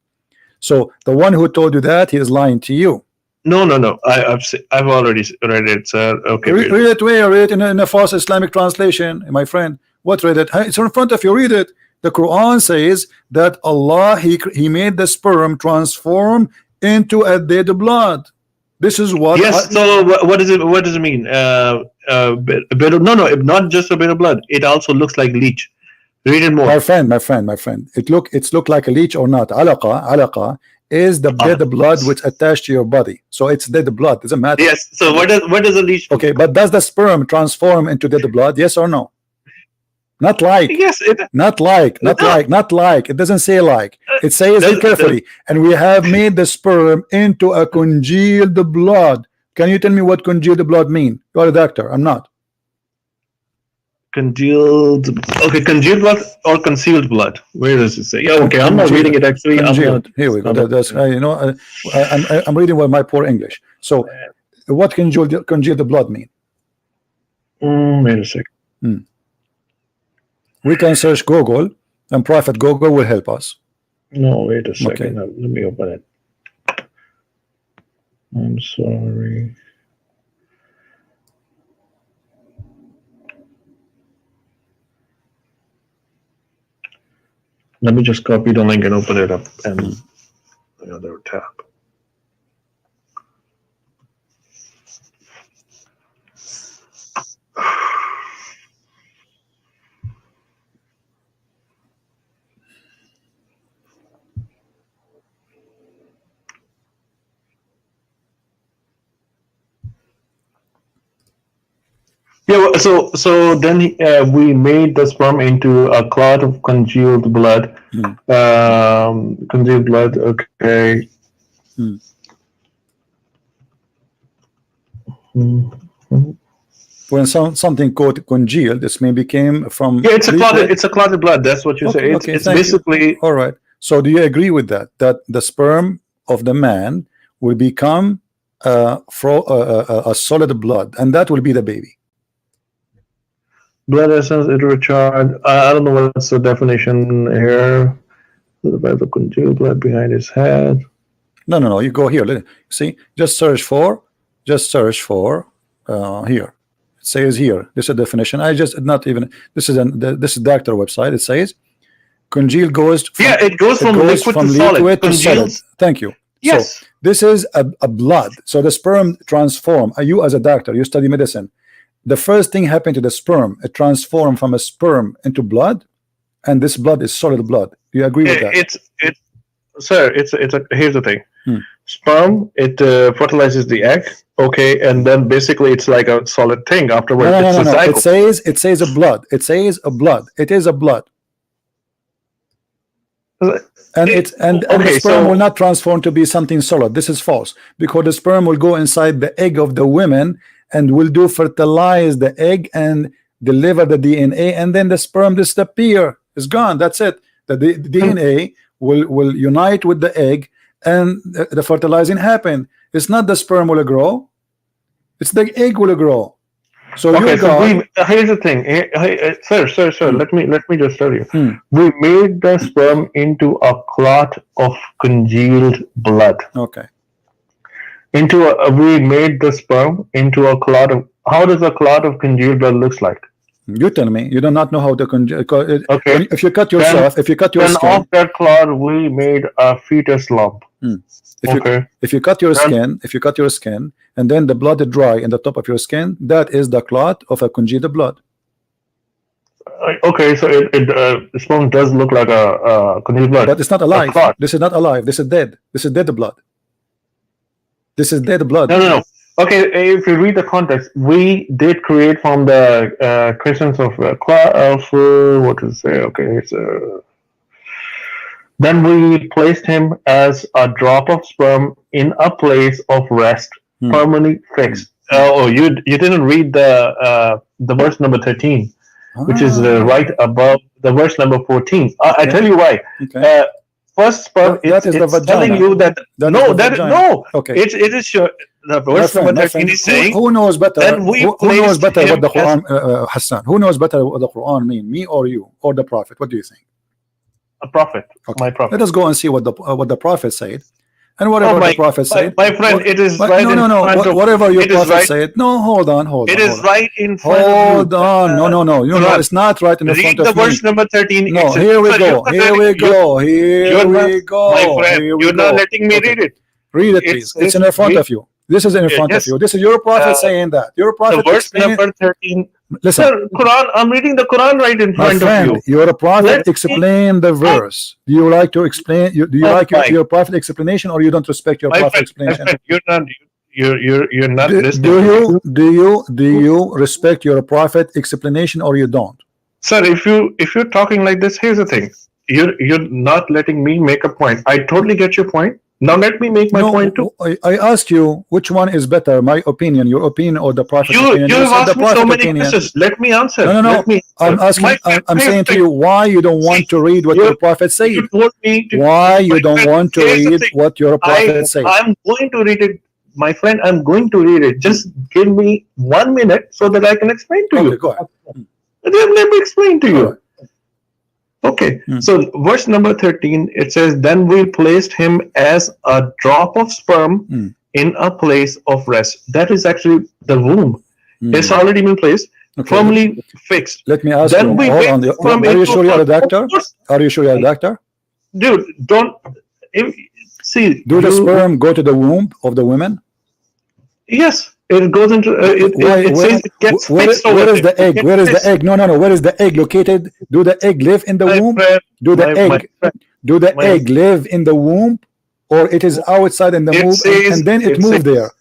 So the one who told you that, he is lying to you. No. I've already read it, sir. Okay. Read it where? Read it in a false Islamic translation, my friend. What read it? It's in front of you. Read it. The Quran says that Allah he made the sperm transform into a dead blood. This is what. Yes. So what does it? What does it mean? Bit of, no, not just a bit of blood. It also looks like leech. Read it more. My friend. It's look like a leech or not. Alaqa is the dead blood which attached to your body. So it's dead blood. Doesn't matter. Yes. So what does a leech do? Okay, but does the sperm transform into dead blood? Yes or no? Not like. Yes. Not like. It doesn't say like. It says it carefully. And we have made the sperm into a congealed blood. Can you tell me what congealed blood mean? You're a doctor. I'm not. Congealed. Okay, congealed blood or concealed blood? Where does it say? Yeah. Okay. I'm not reading it actually. Here we go. That's I'm reading with my poor English. So, what congealed blood mean? Wait a second. We can search Google, and Prophet Google will help us. No, wait a second. Okay. Now, let me open it. I'm sorry. Let me just copy the link and open it up and the other tab. Yeah, so then we made the sperm into a clot of congealed blood. Congealed blood, okay. When something called congealed, this may became from. Yeah, it's a clotted blood. That's what you say. It's basically. All right. So do you agree with that? That the sperm of the man will become a solid blood, and that will be the baby. Blood essence, it recharge. I don't know what's the definition here. The congealed blood behind his head. No. You go here. See, just search for here. It says here. This is a definition. I just not even. This is doctor website. It says congealed goes. It goes from liquid to solid. Thank you. Yes. So this is a blood. So the sperm transform. You as a doctor, you study medicine. The first thing happened to the sperm, it transformed from a sperm into blood, and this blood is solid blood. Do you agree with that? Here's the thing. Sperm, it fertilizes the egg, okay, and then basically it's like a solid thing afterwards. No. It says a blood. It says a blood. It is a blood. And the sperm will not transform to be something solid. This is false, because the sperm will go inside the egg of the women and will do fertilize the egg and deliver the DNA, and then the sperm disappear. It's gone. That's it. The DNA will unite with the egg, and the fertilizing happen. It's not the sperm will grow, it's the egg will grow. So okay, here's the thing, sir. Let me just tell you. We made the sperm into a clot of congealed blood. Okay. We made the sperm into a clot of. How does a clot of congealed blood looks like? You tell me. You do not know how to congeal. Okay. If you cut yourself, if you cut your skin, off that clot, we made a fetus lump. If you cut your skin, and then the blood is dry in the top of your skin, that is the clot of a congealed blood. Okay, so the sperm does look like a congealed blood, but it's not alive. This is not alive. This is dead. This is dead blood. This is dead blood. No. Okay, if you read the context, we did create from the Christians of what to say? Okay, so then we placed him as a drop of sperm in a place of rest, permanently fixed. Oh, you didn't read the verse number 13, which is right above the verse number 14. I tell you why. Okay. First sperm it's telling you that okay. It is sure. The verse number 13 is saying, who knows better? Who knows better what the Quran, Hassan? Who knows better what the Quran mean? Me or you or the Prophet? What do you think? A prophet. Okay. My prophet. Let us go and see what the Prophet said, and whatever the Prophet said. My friend, it is right. No. Whatever your Prophet said. No, hold on. It is right in front of you. Hold on. No. You know, it's not right in the front of you. Read the verse number 13. No, here we go. My friend, you're not letting me read it. Read it, please. It's in front of you. This is in front of you. This is your Prophet saying that. Your Prophet. The verse number 13. Listen, sir, Quran. I'm reading the Quran right in front of you. Your Prophet explain the verse. Do you like to explain? Do you like your Prophet explanation, or you don't respect your Prophet explanation? My friend, you're not listening. Do you respect your Prophet explanation, or you don't? Sir, if you're talking like this, here's the thing. You're not letting me make a point. I totally get your point. Now let me make my point too. I asked you which one is better, my opinion, your opinion, or the Prophet's opinion. You have asked me so many questions. Let me answer. No. I'm asking. I'm saying to you why you don't want to read what your Prophet said. Why you don't want to read what your Prophet said? I'm going to read it, my friend. I'm going to read it. Just give me 1 minute so that I can explain to you. Go ahead. Let me explain to you. Okay, so verse number 13, it says, then we placed him as a drop of sperm in a place of rest. That is actually the womb. It's already been placed, firmly fixed. Let me ask you, hold on. Are you sure you're a doctor? Are you sure you're a doctor? Dude, see. Do the sperm go to the womb of the women? Yes. It goes into it says it gets fixed. Where is the egg? Where is the egg? No. Where is the egg located? Do the egg live in the womb? Do the egg live in the womb, or it is outside in the womb and then it moved there?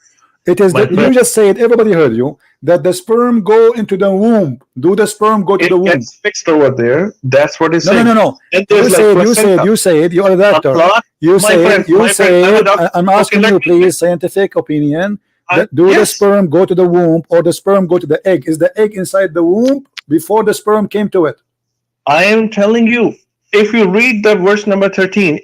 It is you just said, everybody heard you, that the sperm go into the womb. Do the sperm go to the womb? It gets fixed over there. That's what it's saying. No. You said you're a doctor. You said I'm asking you, please, scientific opinion. Do the sperm go to the womb, or the sperm go to the egg? Is the egg inside the womb before the sperm came to it? I am telling you, if you read the verse number 13,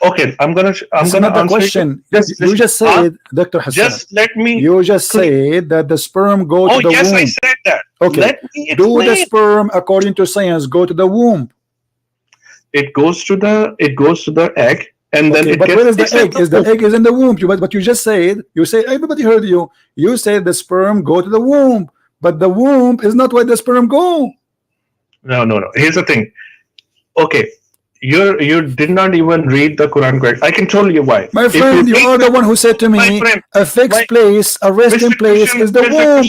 okay, I'm gonna answer the question. You just said, Dr. Hassan. Just let me. You just said that the sperm go to the womb. Oh yes, I said that. Okay. Let me explain. Do the sperm, according to science, go to the womb? It goes to the egg. And then but where is the egg? Is the egg is in the womb? But you just said, everybody heard you. You said the sperm go to the womb, but the womb is not where the sperm go. No. Here's the thing. Okay, you did not even read the Quran correct. I can tell you why. My friend, you are the one who said to me, a fixed place, a resting place is the womb.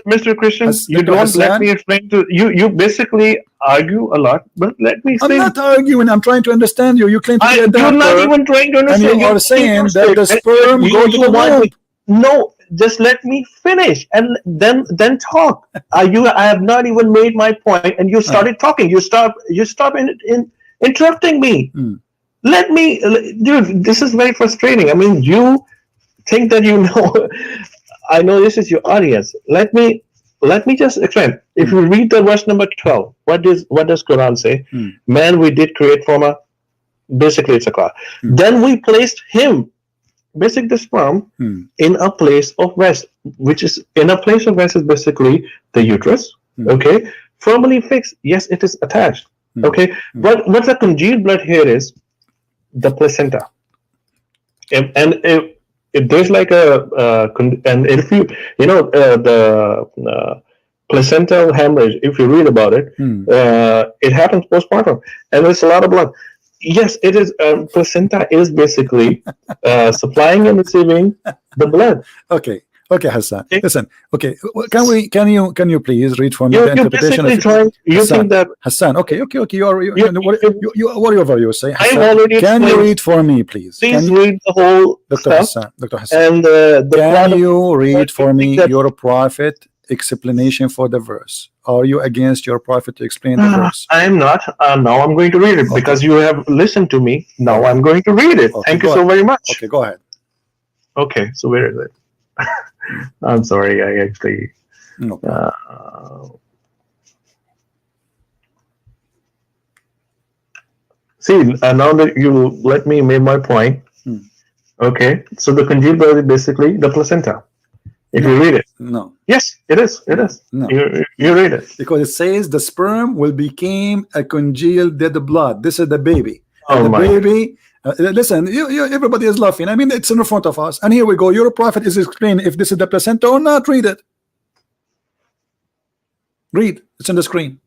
Mr. Christian, you don't let me explain to you. You basically argue a lot, but let me explain. I'm not arguing. I'm trying to understand you. You claim to be a doctor. You're not even trying to understand. And you are saying that the sperm go to the womb. No, just let me finish and then talk. I have not even made my point, and you started talking. You stop interrupting me. Let me, dude, this is very frustrating. I mean, you think that you know, I know this is your audience. Let me just explain. If you read the verse number 12, what does Quran say? Man, we did create from a, basically it's a cloud. Then we placed him, basically the sperm, in a place of rest, which is, in a place of rest is basically the uterus, okay? Firmly fixed, yes, it is attached, okay? But what the congealed blood here is, the placenta. And if there's like and if you know the placental hemorrhage, if you read about it, it happens postpartum, and there's a lot of blood. Yes, it is. Placenta is basically supplying and receiving the blood. Okay, Hassan. Okay. Listen. Okay, can you please read for me the interpretation of Hassan, you think that Hassan? Okay. You whatever you say. Hassan, can you read for me, please? Please read the whole Dr. stuff. Dr. Hassan. And can you read for me your prophet explanation for the verse? Are you against your prophet to explain the verse? I am not. Now I'm going to read it because you have listened to me. Now I'm going to read it. Thank you so very much. Okay, go ahead. Okay, so where is it? I'm sorry, I actually. See, now that you let me make my point. Okay, so the congealed blood is basically the placenta. If you read it. No. Yes, it is. It is. No. You read it. Because it says the sperm will become a congealed dead blood. This is the baby. Oh, the my. Baby. Listen, everybody is laughing. I mean, it's in front of us. And here we go. Your prophet is explaining if this is the placenta or not. Read it. Read. It's on the screen.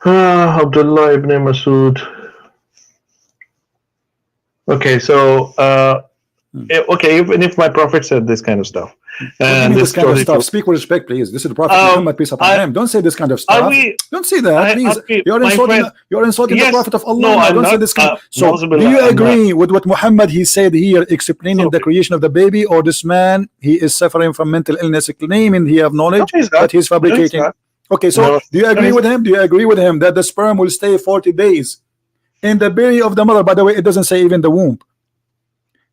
Abdullah ibn Masud. Okay, so okay, even if my prophet said this kind of stuff, and this kind of stuff, speak with respect, please. This is the Prophet Muhammad, peace upon him. Don't say this kind of stuff. Don't say that, please. You're insulting the Prophet of Allah. No, don't say this kind of. So, do you agree with what Muhammad he said here, explaining the creation of the baby, or this man he is suffering from mental illness, claiming he have knowledge that he's fabricating? Okay, so do you agree with him? Do you agree with him that the sperm will stay 40 days in the belly of the mother? By the way, it doesn't say even the womb.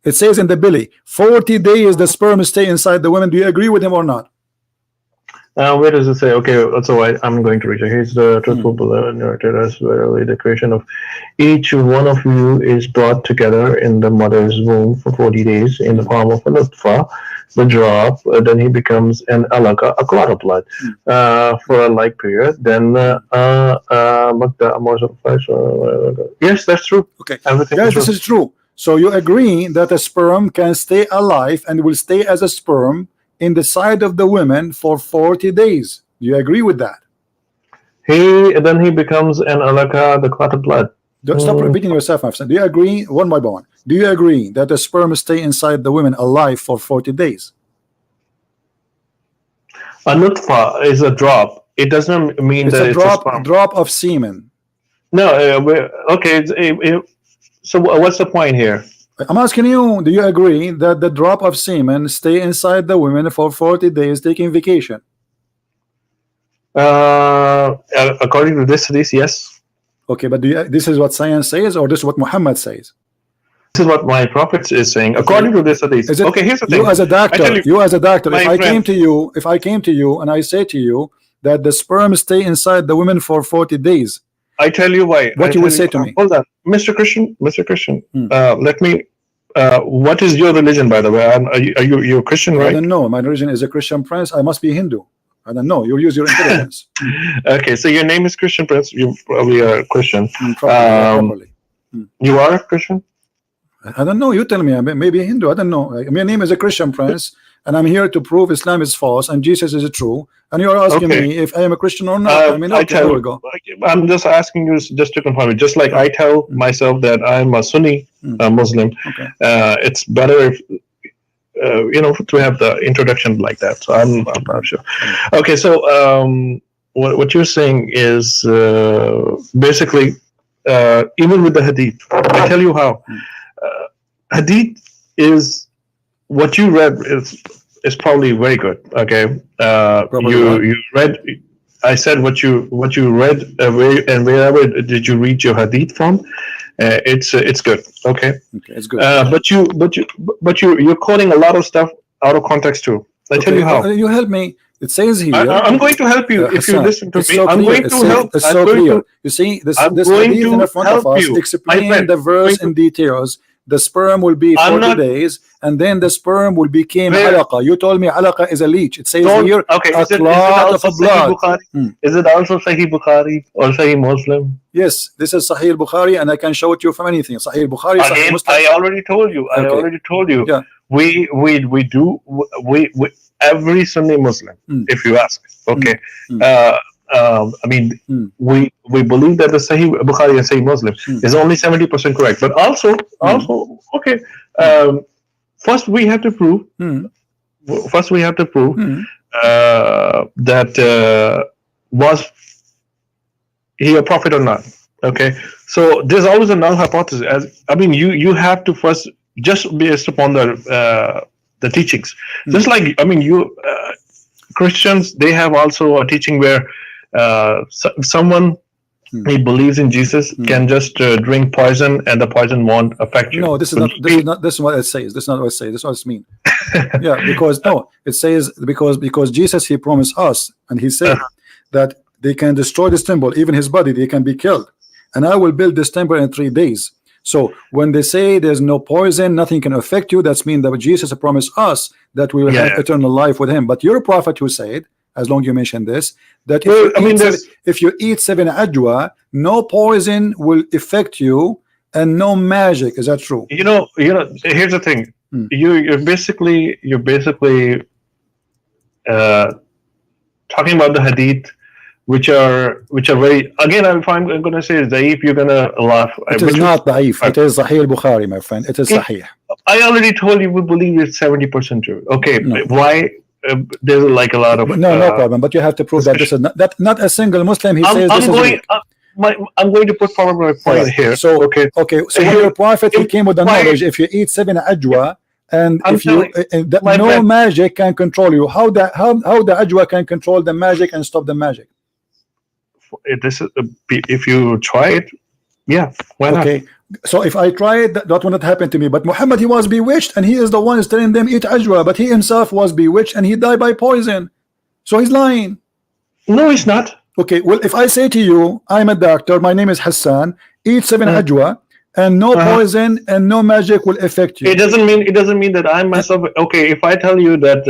It says in the belly. 40 days the sperm stay inside the woman. Do you agree with him or not? Where does it say? Okay, so I'm going to read it. Here's the truthful narrated as verily the creation of each one of you is brought together in the mother's womb for 40 days in the form of a nutfa, the drop, then he becomes an alaka, a clot of blood, for a like period. Then yes, that's true. Okay, guys, this is true. So you agree that a sperm can stay alive and will stay as a sperm in the side of the women for 40 days. Do you agree with that? Then he becomes an alaka, the clot of blood. Stop repeating yourself, my friend. Do you agree, one by one? Do you agree that the sperm stay inside the women alive for 40 days? A nutfa is a drop. It doesn't mean it's that a it's drop, a sperm. Drop of semen. No, okay. So what's the point here? I'm asking you, do you agree that the drop of semen stay inside the women for 40 days taking vacation? According to this, yes. Okay, but this is what science says, or this is what Muhammad says? This is what my prophet is saying. According to this, okay, here's the thing. You as a doctor, if I came to you and I say to you that the sperm stay inside the women for 40 days, I tell you why. What you would say to me? Hold on, Mr. Christian. Let me. What is your religion, by the way? Are you a Christian, right? I don't know. My religion is a Christian Prince. I must be Hindu. I don't know. You use your intelligence. Okay, so your name is Christian Prince. You probably are a Christian. Probably. You are a Christian? I don't know. You tell me. Maybe a Hindu. I don't know. My name is a Christian Prince, and I'm here to prove Islam is false and Jesus is true. And you're asking me if I am a Christian or not. I mean, there we go. I'm just asking you just to confirm it. Just like I tell myself that I'm a Sunni Muslim. Okay. It's better if to have the introduction like that. So I'm not sure. Okay, so what you're saying is basically even with the hadith. I tell you how. Hadith is what you read is is probably very good. Okay, Probably what? you read. I said what you read, wherever did you read your hadith from? It's good. Okay, Okay, it's good. You're quoting a lot of stuff out of context too. I tell Okay, you how. you help me. It says here. I'm going to help you if you Hassan, listen to it's me. so I'm clear. going to help. It's I'm so going clear. to. You see, this I'm this going hadith in to front of help us you, my explain friend. the verse in details. The sperm will be I'm 40 not. days, and then the sperm will become Where? alaqa. You told me alaqa is a leech. It says Don't. here Okay. a Is it clot of also a Sahih blood. Bukhari? Is it also Sahih Bukhari or Sahih Muslim? Yes, this is Sahih Bukhari, and I can show it you from anything. Sahih Bukhari, Sahih Again, Muslim. I already told you. I Okay. already told you. Yeah. We do every Sunni Muslim, if you ask. Okay. I mean, we believe that the Sahih Bukhari and Sahih Muslim is only 70% correct, but also okay. First, we have to prove. First, we have to prove that was he a prophet or not. Okay, so there's always a null hypothesis. As I mean, you have to first just based upon the teachings. Just like I mean, Christians, they have also a teaching where someone he believes in Jesus can just drink poison and the poison won't affect you. No, this is not. This is what it says. This is not what it says. This is what it means. Yeah, because no, it says because Jesus he promised us, and he said that they can destroy this temple, even his body, they can be killed, and I will build this temple in 3 days. So when they say there's no poison, nothing can affect you, that's mean that Jesus promised us that we will have eternal life with him. But you're a prophet who said, as long as you mention this, that if you eat 7 ajwa, no poison will affect you and no magic. Is that true? You know. Here's the thing. You're basically talking about the hadith, which are very, again, if I'm going to say Zaif, you're going to laugh. It is not Daif. It is Sahih al-Bukhari, my friend. It is Sahih. I already told you we believe it's 70% true. Okay, no. Why? There's like a lot of no problem. But you have to prove that this is not a single Muslim. He says this is. I'm going to put forward my point here. So okay. So when your prophet he came with the knowledge, if you eat 7 ajwa, and if you no magic can control you, how the ajwa can control the magic and stop the magic? This is if you try it, yeah, why not? Okay, so if I try it, that will not happen to me. But Muhammad, he was bewitched, and he is the one who's telling them eat ajwa, but he himself was bewitched and he died by poison. So he's lying. No, he's not. Okay, well, if I say to you, I'm a doctor, my name is Hassan, eat 7 ajwa, and no poison and no magic will affect you. It doesn't mean that I myself. Okay, if I tell you that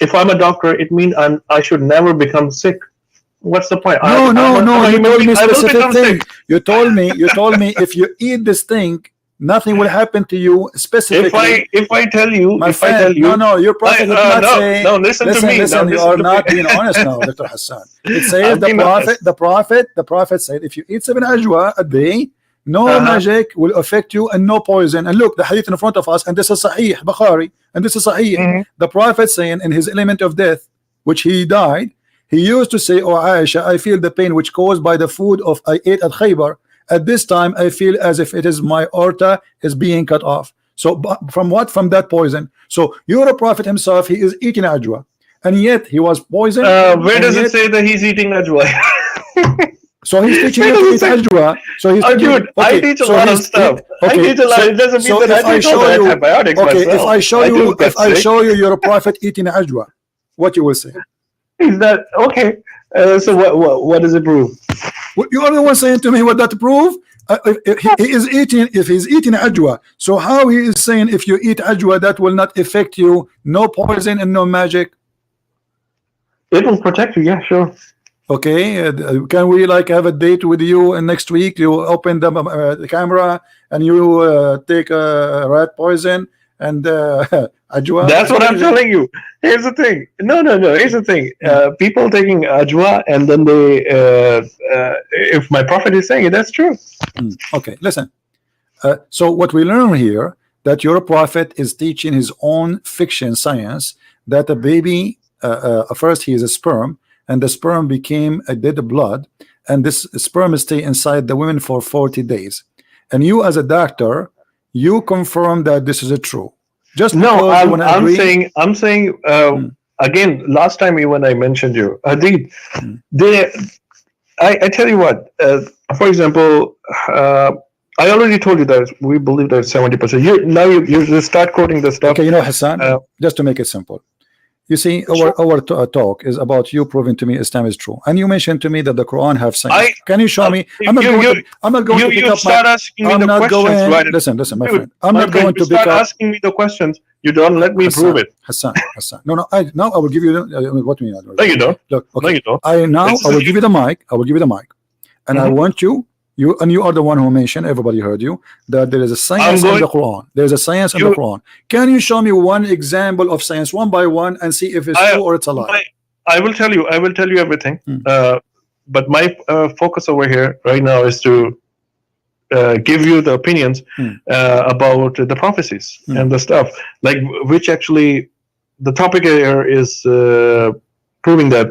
if I'm a doctor, it means I should never become sick. What's the point? No. You told me a specific thing. You told me if you eat this thing, nothing will happen to you specifically. If I tell you, no, your prophet did not say. No, listen to me. Listen, you are not being honest now, Dr. Hassan. It says the prophet said, if you eat 7 ajwa a day, no magic will affect you and no poison. And look, the hadith in front of us, and this is Sahih Bukhari, and this is Sahih. The prophet saying in his element of death, which he died, he used to say, "Oh Aisha, I feel the pain which caused by the food of I ate at Khaybar. At this time, I feel as if it is my aorta is being cut off." So from what? From that poison. So you're a prophet himself. He is eating ajwa, and yet he was poisoned. Where does it say that he's eating ajwa? So he's teaching you to eat ajwa. So he's dude, I teach a lot of stuff. I teach a lot. It doesn't mean that I teach all the antibiotics myself. If I show you you're a prophet eating ajwa, what you will say? Is that okay? So what does it prove? You are the one saying to me what that prove? If he's eating ajwa, so how he is saying if you eat ajwa that will not affect you, no poison and no magic? It will protect you. Yeah, sure. Okay, can we like have a date with you and next week you open the camera and you take rat poison and ajwa? That's what I'm telling you. Here's the thing. No. Here's the thing. People taking ajwa and then they, if my prophet is saying it, that's true. Okay, listen. So what we learn here that your prophet is teaching his own fiction science that a baby, first he is a sperm, and the sperm became a dead blood, and this sperm stay inside the women for 40 days. And you as a doctor, you confirm that this is true. Just No, because you want to agree. I'm saying again. Last time when I mentioned you, Hadid, I tell you what. For example, I already told you that we believe that 70%. You just start quoting the stuff. Okay, Hassan, just to make it simple. You see, our talk is about you proving to me Islam is true, and you mentioned to me that the Quran have science. Can you show me? I'm not going to pick up start asking me the questions. Right? Listen, my friend. I'm not going to pick up. Asking me the questions. You don't let me prove it. Hassan. No. I will give you. What do you mean? No, you don't. Look, okay. No, you don't. I will give you the mic. And I want you are the one who mentioned, everybody heard you, that there is a science in the Quran. There is a science in the Quran. Can you show me one example of science one by one and see if it's true or it's a lie? I will tell you everything. But my focus over here right now is to give you the opinions about the prophecies and the stuff, like which actually the topic here is proving that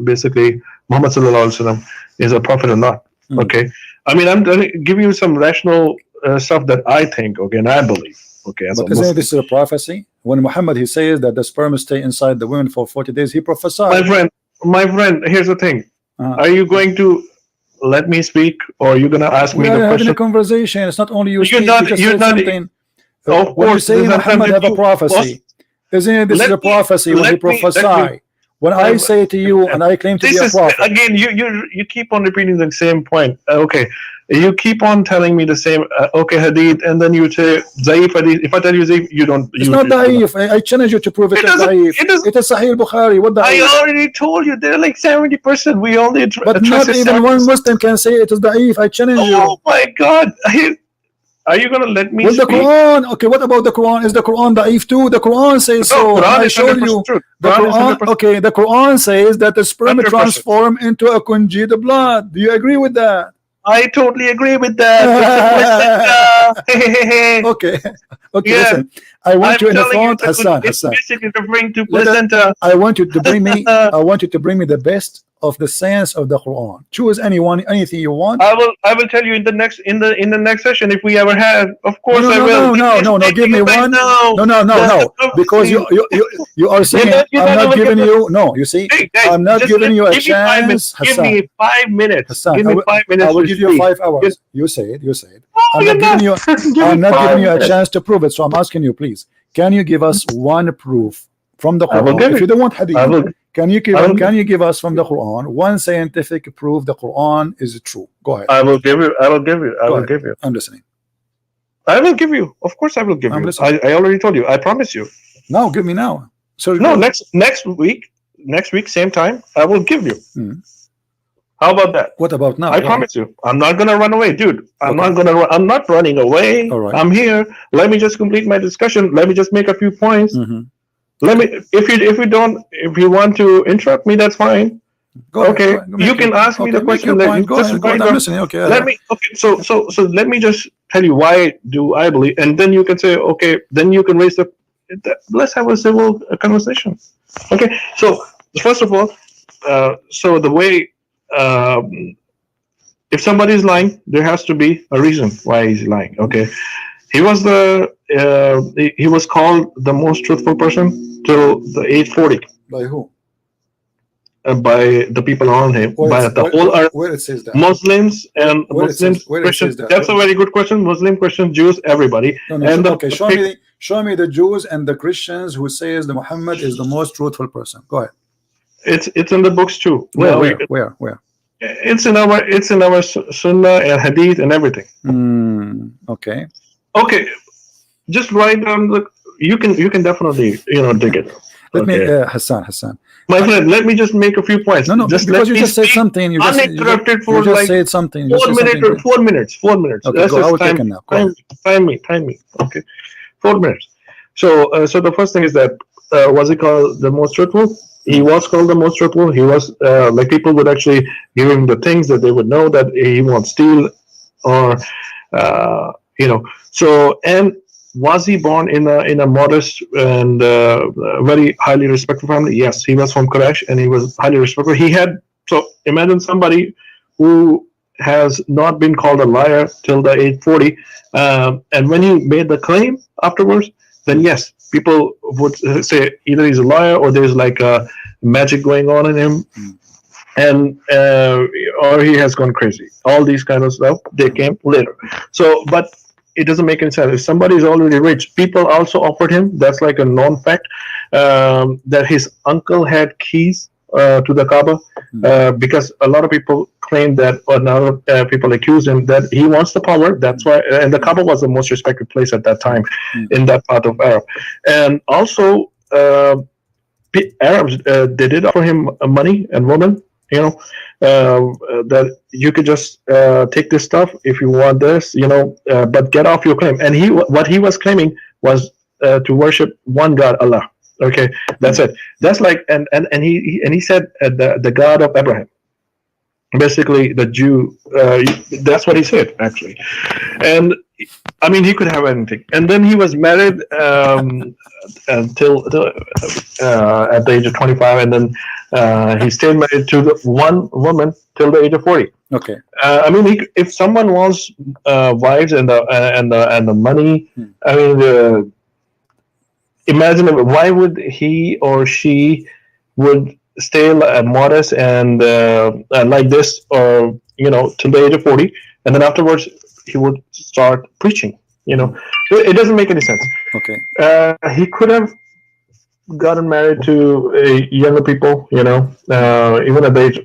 basically Muhammad sallallahu alaihi wasallam is a prophet or not. Okay, I mean, I'm giving you some rational stuff that I think, okay, and I believe, okay. But isn't this a prophecy? When Muhammad, he says that the sperm stay inside the women for 40 days, he prophesied. My friend, here's the thing. Are you going to let me speak, or are you going to ask me the question? We're having a conversation. It's not only you. You're not. Of course, you say Muhammad have a prophecy. Isn't this is a prophecy when he prophesied? When I say to you and I claim to be a prophet. Again, you keep on repeating the same point. Okay, you keep on telling me the same. Okay, hadith, and then you say Zaif hadith. If I tell you Zaif, you don't. It's not Zaif. I challenge you to prove it is Zaif. It is Sahih Bukhari. What I already told you. They're like 70%. We only. But not even one Muslim can say it is Zaif. I challenge you. Oh my God. Are you going to let me speak? The Quran, okay, what about the Quran? Is the Quran da'if too? The Quran says so. I showed you. The Quran, okay, the Quran says that the sperm 100%. Transform into a congealed blood. Do you agree with that? I totally agree with that. Okay, yeah. Listen. I want you in the front, Hassan. Basically referring to placenta. I want you to bring me. I want you to bring me the best of the science of the Quran. Choose anything you want. I will tell you in the next session if we ever have. Of course I will. No. Give me one. No. Because you are saying I'm not giving you. No, you see, I'm not giving you a chance. Give me 5 minutes. Hassan, give me 5 minutes. I will give you 5 hours. You say it. I'm not giving you a chance to prove it. So I'm asking you, please, can you give us one proof from the Quran? If you don't want hadith, can you give us from the Quran one scientific proof the Quran is true? Go ahead. I will give you. I'm listening. I will give you. Of course I will give you. I already told you. I promise you. No, give me now. So no, next week, same time, I will give you. How about that? What about now? I promise you. I'm not gonna run away, dude. I'm not running away. All right. I'm here. Let me just complete my discussion. Let me just make a few points. Let me. If you want to interrupt me, that's fine. Go ahead. You can ask me the question. Go ahead. I'm listening. Okay. So let me just tell you why do I believe, and then you can say, okay. Then you can raise the. Let's have a civil conversation. Okay. So first of all, so the way. If somebody is lying, there has to be a reason why he's lying. Okay, he was he was called the most truthful person till the age 40. By who? By the people around him. By the whole earth. Where it says that? Muslims and Muslims, Christians. That's a very good question. Muslim, Christians, Jews, everybody. Okay, show me the Jews and the Christians who says that Muhammad is the most truthful person. Go ahead. It's in the books too. Where? It's in our Sunnah and Hadith and everything. Okay. Just write down you can definitely dig it. Let me Hassan. My friend, let me just make a few points. No, just because you just said something. You uninterrupted for like said something. 4 minutes. 4 minutes. Okay, I will take it now. Time me. Okay, 4 minutes. So the first thing is that was he called the most truthful? He was called the most truthful. He was like people would actually give him the things that they would know that he won't steal, or So, and was he born in a modest and very highly respected family? Yes, he was from Quraysh and he was highly respected. So imagine somebody who has not been called a liar till the age 40, and when he made the claim afterwards, then yes, people would say either he's a liar or there's like a magic going on in him, and or he has gone crazy. All these kind of stuff, they came later. So, but it doesn't make any sense. If somebody is already rich, people also offered him. That's like a known fact, that his uncle had keys to the Kaaba, because a lot of people claim that, or now people accuse him that he wants the power. That's why, and the Kaaba was the most respected place at that time in that part of Arab. And also, Arabs, they did offer him money and women. That you could just take this stuff if you want this, but get off your claim. And what he was claiming was to worship one God, Allah. Okay, that's it. That's like, and he said the God of Abraham, basically the Jew. That's what he said actually, and I mean he could have anything. And then he was married until at the age of 25, and then he stayed married to the one woman till the age of 40. Okay. I mean, if someone wants wives and the money, I mean, imagine why would he or she would stay modest and like this, or till the age of 40, and then afterwards he would start preaching. It doesn't make any sense. Okay. He could have gotten married to younger people, even at the age.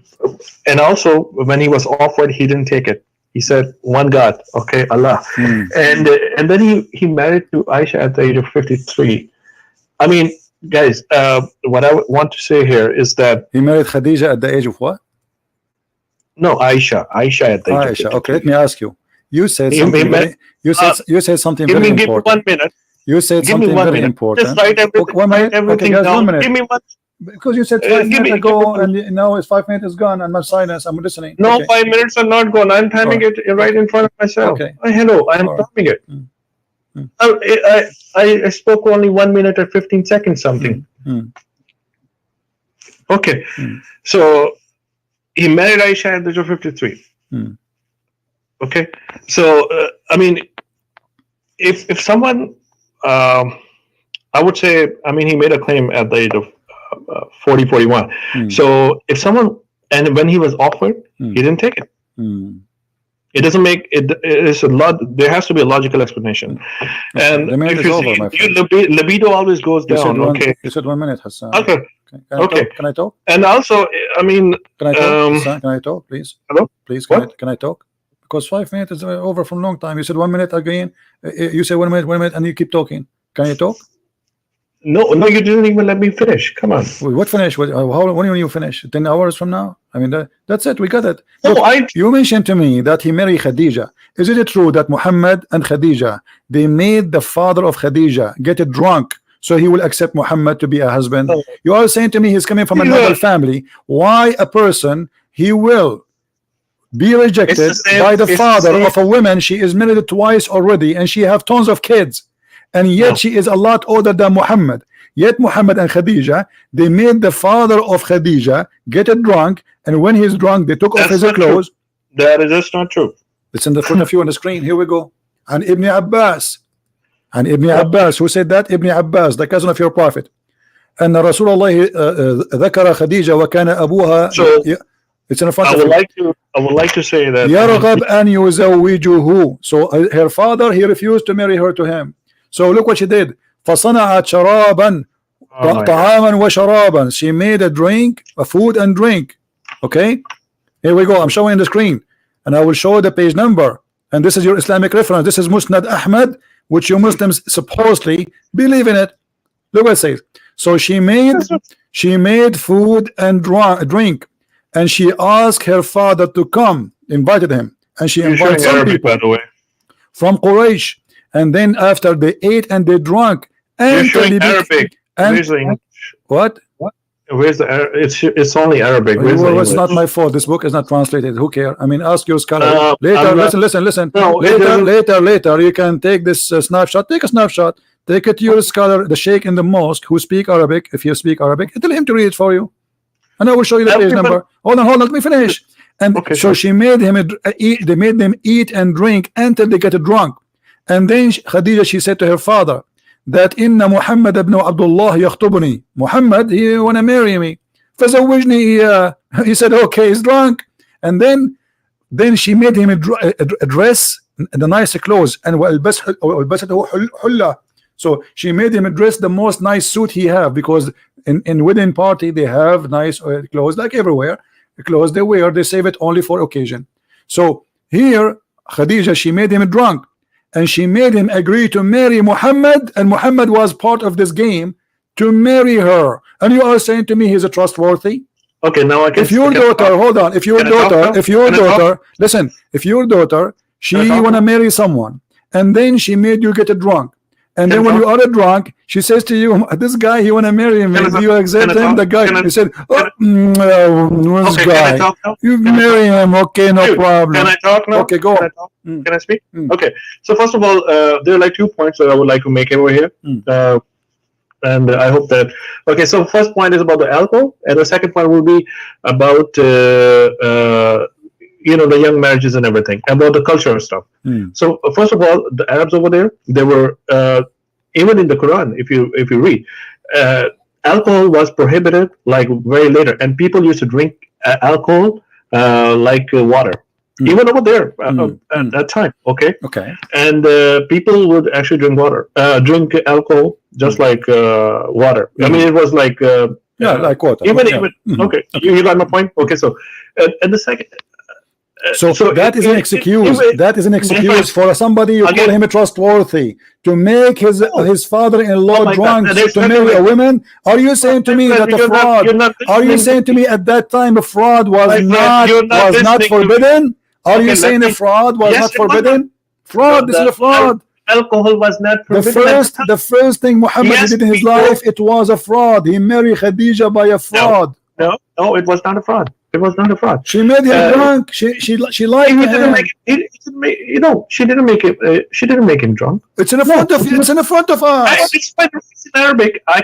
And also, when he was offered, he didn't take it. He said, "One God, okay, Allah." And then he married to Aisha at the age of 53. I mean, guys, what I want to say here is that he married Khadija at the age of what? No, Aisha at the age of 53. Okay, let me ask you. You said something. You said something very important. Give me 1 minute. You said something very important. Just write everything. Okay, 1 minute. Okay, guys, 1 minute. Give me one. Because you said 5 minutes ago, and now it's 5 minutes is gone, and my silence. I'm listening. No, okay. 5 minutes are not gone. I'm timing it right in front of myself. Okay. Oh, hello, I'm timing it. I spoke only 1 minute and 15 seconds something. Okay, so he married Aisha at the age of 53. Okay, so I mean, if someone, I would say, I mean, he made a claim at the age of 40, 41. So if someone, and when he was offered, he didn't take it. It doesn't make it. It's a lot. There has to be a logical explanation. And the minute if is over, my friend. Libido always goes down. You said 1 minute, Hassan. Okay. Can I talk? And also, I mean, can I talk? Hassan, can I talk, please? Hello. Please, can I talk? Because 5 minutes is over from a long time. You said 1 minute again. You say 1 minute, and you keep talking. Can you talk? No, you didn't even let me finish. Come on. What finish? When do you finish? 10 hours from now? I mean, that's it. We got it. No, look, you mentioned to me that he married Khadija. Is it true that Muhammad and Khadija, they made the father of Khadija get drunk so he will accept Muhammad to be a husband? You are saying to me he's coming from a noble family. Why a person he will be rejected by the father of a woman? She is married twice already, and she have tons of kids. And yet she is a lot older than Muhammad. Yet Muhammad and Khadija, they made the father of Khadija get drunk, and when he's drunk, they took off his clothes. That is just not true. It's in the front of you on the screen. Here we go. And Ibn Abbas. And Ibn Abbas, who said that? Ibn Abbas, the cousin of your prophet. And Rasulullah ذكر خديجة وكان أبوها. So it's in front of you. I would like to say that يرغب أن يزوجه. So her father, he refused to marry her to him. So look what she did. فصنعت شرابا طعاما وشرابا. She made a drink, a food and drink. Okay, here we go. I'm showing the screen, and I will show the page number. And this is your Islamic reference. This is Musnad Ahmad, which you Muslims supposedly believe in it. Look what it says. So she made food and drink, and she asked her father to come, invited him, and she invited some people, by the way, from Quraysh. And then after they ate and they drank, and Arabic. And what? Where's the it's only Arabic. Well, it's not my fault. This book is not translated. Who cares? I mean, ask your scholar later. Listen. No, later. You can take this snapshot. Take a snapshot. Take it to your scholar, the sheikh in the mosque, who speak Arabic. If you speak Arabic, tell him to read it for you, and I will show you the page number. Hold on. Let me finish. And so she made him eat. They made them eat and drink until they get drunk. And then Khadija, she said to her father that إن محمد بن عبد الله يخطبني. Muhammad, he wanna marry me. فزوجني إياه. He said, okay, he's drunk. And then she made him a dress, the nice clothes, and وألبسته حلة. So she made him dress the most nice suit he have, because in wedding party they have nice clothes like everywhere. The clothes they wear, they save it only for occasion. So here Khadija, she made him drunk, and she made him agree to marry Muhammad, and Muhammad was part of this game to marry her. And you are saying to me he's a trustworthy? Okay, now I can. If your daughter, hold on, if your daughter, listen, if your daughter, she wanna marry someone, and then she made you get drunk, and then when you are drunk, she says to you, this guy, he wanna marry me. Do you accept him? The guy, he said, this guy, you marry him, okay, no problem. Can I talk now? Okay, go on. Can I speak? Okay, so first of all, there are like 2 points that I would like to make over here. And I hope that, okay, so first point is about the alcohol, and the second point will be about the young marriages and everything, about the cultural stuff. So first of all, the Arabs over there, they were even in the Quran, if you read, alcohol was prohibited like very later, and people used to drink alcohol like water. Even over there at that time, okay. And people would actually drink alcohol just like water. I mean, it was like like water. Even okay. You got my point. Okay, so and the second. So that is an excuse. That is an excuse for somebody you call him a trustworthy to make his father-in-law drunk to marry a woman. Are you saying to me that a fraud? Are you saying to me at that time a fraud was not forbidden? Are you saying a fraud was not forbidden? Fraud. This is a fraud. Alcohol was not forbidden. The first thing Muhammad did in his life, it was a fraud. He married Khadija by a fraud. No, it was not a fraud. It was not a fraud. She made him drunk. She liked him. She didn't make him drunk. It's in front of us. It's in Arabic. I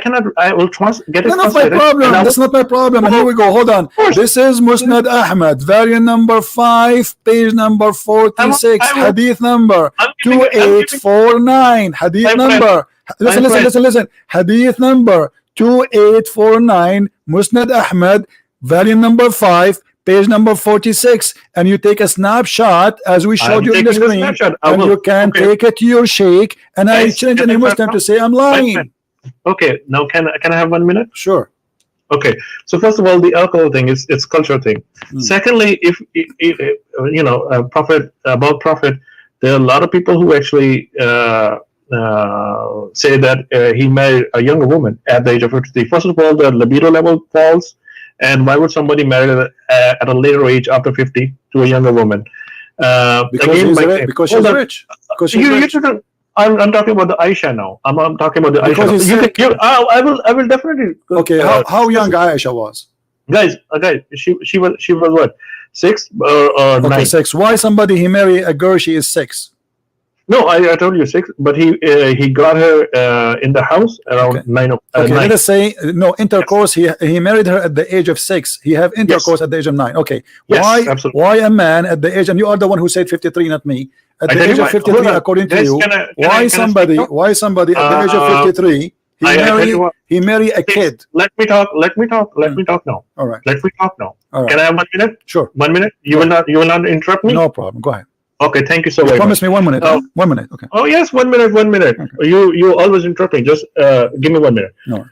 will get it. That's not my problem. That's not my problem. And here we go. Hold on. This is Musnad Ahmad, variant number 5, page number 46, hadith number 2849. Hadith number. Listen. Hadith number 2849, Musnad Ahmad, volume number 5, page number 46, and you take a snapshot as we showed you in the screen, and you can take it to your sheikh, and I challenge any Muslim to say I'm lying. Okay, now can I have 1 minute? Sure. Okay, so first of all, the alcohol thing is it's cultural thing. Secondly, if prophet, there are a lot of people who actually say that he married a younger woman at the age of 53. First of all, the libido level falls, and why would somebody marry at a later age after 50 to a younger woman? Because she's rich. I'm talking about the Aisha now. I'm talking about the Aisha. I will definitely. Okay, how young Aisha was? Guys, she was what, 6 or 9? 6. Why somebody he marry a girl she is 6? No, I told you 6, but he got her in the house around 9. Okay, let us say no intercourse. He married her at the age of 6. He have intercourse at the age of 9. Okay, why a man at the age, and you are the one who said 53, not me. At the age of 53, according to you, why somebody at the age of 53 he marry a kid? Let me talk now. All right. Let me talk now. All right. Can I have 1 minute? Sure. 1 minute. You will not interrupt me. No problem. Go ahead. Okay, thank you so much. Promise me 1 minute. 1 minute. Okay. Oh yes, 1 minute. 1 minute. Okay. You always interrupt me. Just give me 1 minute. No.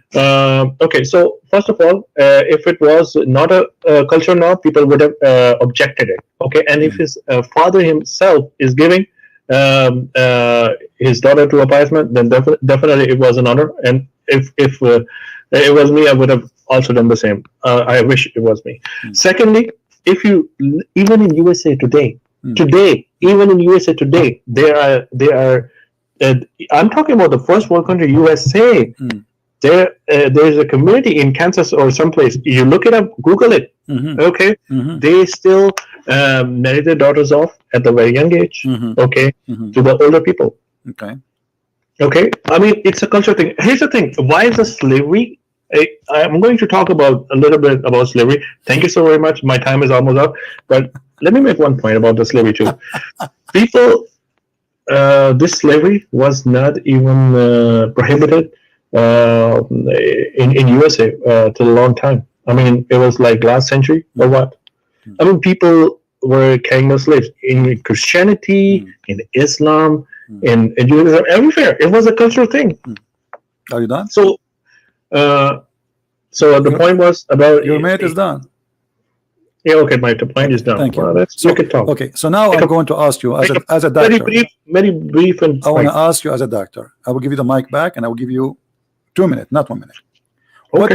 Okay. So first of all, if it was not a culture now, people would have objected it. Okay. And if his father himself is giving his daughter to a pious man, then definitely it was an honor. And if it was me, I would have also done the same. I wish it was me. Secondly, if you even in USA today. Even in USA today, there are. I'm talking about the first world country, USA. There's a community in Kansas or someplace. You look it up, Google it. Okay, they still marry their daughters off at the very young age. Okay, to the older people. Okay. I mean, it's a cultural thing. Here's the thing: why is the slavery? I'm going to talk about a little bit about slavery. Thank you so very much. My time is almost up, but let me make one point about the slavery too. People, this slavery was not even prohibited in USA till a long time. I mean, it was like last century or what? I mean, people were carrying the slaves in Christianity, in Islam, in Judaism, everywhere. It was a cultural thing. Are you done? So, the point was about your minute is done. Yeah, okay, my point is done. Thank you. Well, let's make it talk. Okay, so now I'm going to ask you as a doctor. Very brief and I want to ask you as a doctor. I will give you the mic back, and I will give you 2 minutes, not 1 minute. What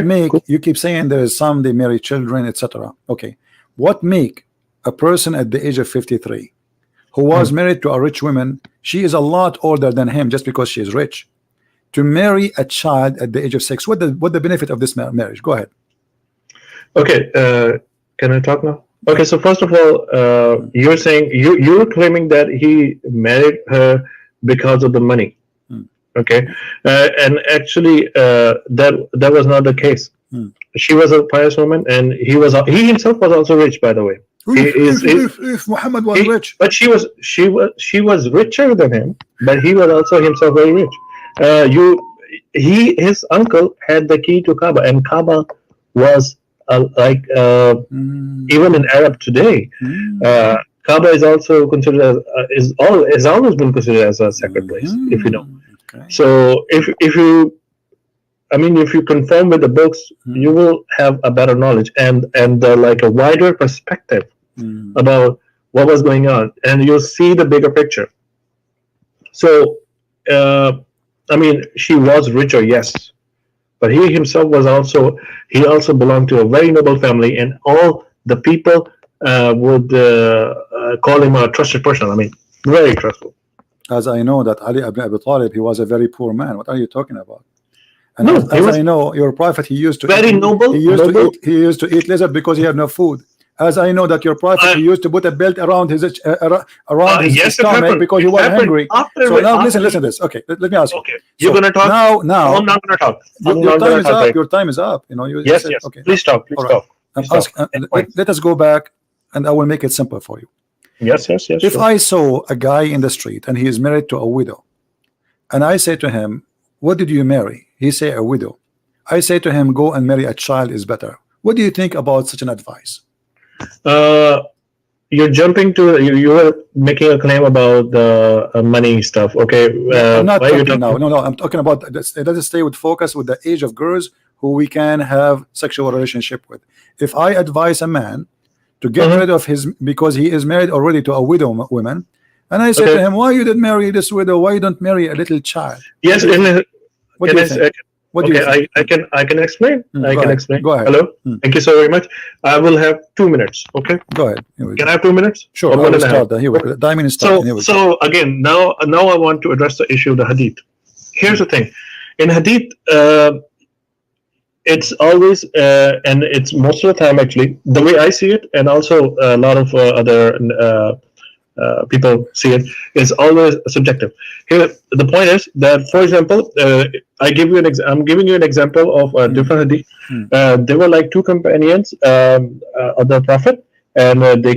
you keep saying there is some they marry children, etc. Okay, what make a person at the age of 53 who was married to a rich woman, she is a lot older than him just because she is rich, to marry a child at the age of 6? What the benefit of this marriage? Go ahead. Okay, can I talk now? Okay, so first of all, you're saying you're claiming that he married her because of the money. Okay, and actually, that was not the case. She was a pious woman, and he himself was also rich, by the way. If Muhammad was rich, but she was richer than him, but he was also himself very rich. His uncle had the key to Kaaba, and Kaaba was even in Arab today, Kaaba is also considered as has always been considered as a sacred place, if you know. Okay. So if you conform with the books, you will have a better knowledge and like a wider perspective about what was going on, and you'll see the bigger picture. So she was richer, yes, but he himself was also belonged to a very noble family, and all the people would call him a trusted person. I mean, very trustful. As I know that Ali ibn Abi Talib, he was a very poor man. What are you talking about? And no, as I know, your prophet, he used to very eat, noble. He used to eat lizard because he had no food. As I know that your prophet, he used to put a belt around his stomach because he was hungry. So now listen to this. Okay, let me ask you. Okay, you're gonna talk now. I'm not gonna talk. Your time is up. Your time is up. You know. Yes. Okay. Please talk. Let us go back, and I will make it simple for you. Yes. If I saw a guy in the street and he is married to a widow, and I say to him, "What did you marry?" He say a widow. I say to him, "Go and marry a child is better." What do you think about such an advice? You're jumping to you were making a claim about the money stuff. Okay, I'm not talking now. No, I'm talking about let us stay with focus with the age of girls who we can have sexual relationship with. If I advise a man to get rid of his because he is married already to a widow woman, and I say to him, "Why you didn't marry this widow? Why you don't marry a little child?" Yes, what do you think? Okay, I can explain. I can explain. Go ahead. Hello. Thank you so very much. I will have 2 minutes. Okay. Go ahead. Can I have 2 minutes? Sure. I will start that. Here we go. Diamond is starting. So again, now I want to address the issue of the hadith. Here's the thing. In hadith, it's always and it's most of the time actually the way I see it, and also a lot of other people see it, is always subjective. Here, the point is that, for example, I'm giving you an example of a different hadith. There were like two companions of the Prophet, and they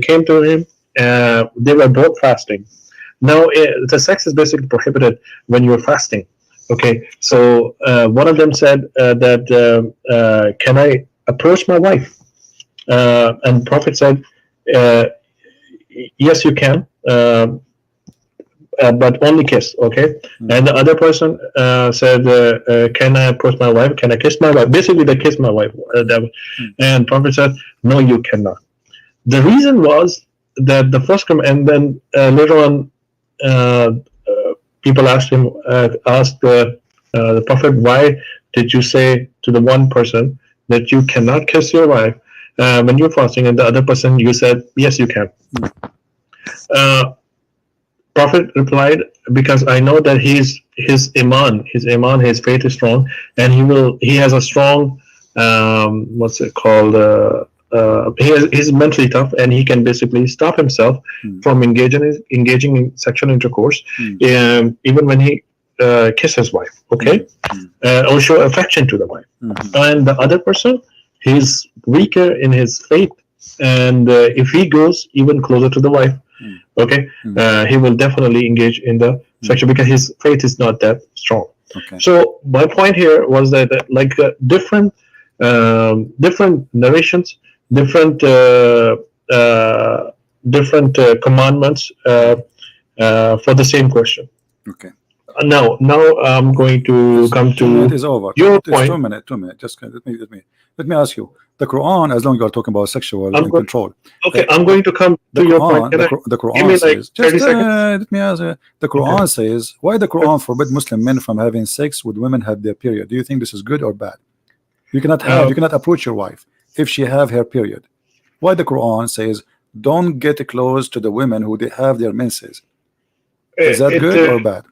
came to him. They were both fasting. Now, the sex is basically prohibited when you're fasting. Okay, so one of them said that can I approach my wife? And the Prophet said, yes, you can, but only kiss. Okay, and the other person said, can I approach my wife? Can I kiss my wife? Basically, they kissed my wife. And Prophet said, no, you cannot. The reason was that the first and then later on, people asked the Prophet, why did you say to the one person that you cannot kiss your wife when you're fasting, and the other person you said yes, you can? Prophet replied, because I know that his faith is strong, and he has a strong he's mentally tough, and he can basically stop himself from engaging in sexual intercourse, even when he kisses his wife, okay, or show affection to the wife. And the other person, he's weaker in his faith, and if he goes even closer to the wife, okay, he will definitely engage in the sexual, because his faith is not that strong. Okay. So my point here was that different narrations, different commandments for the same question. Okay. Now I'm going to come to it is over. your It's point. 2 minutes. 2 minutes. Just let me ask you. The Quran, as long as you are talking about sexual control. Okay, I'm going to come to your point. The Quran give me like says, 30 seconds. Let me ask you. The Quran says, why the Quran forbid Muslim men from having sex with women have their period? Do you think this is good or bad? You cannot approach your wife if she have her period. Why the Quran says don't get close to the women who have their menses? Is that good or bad?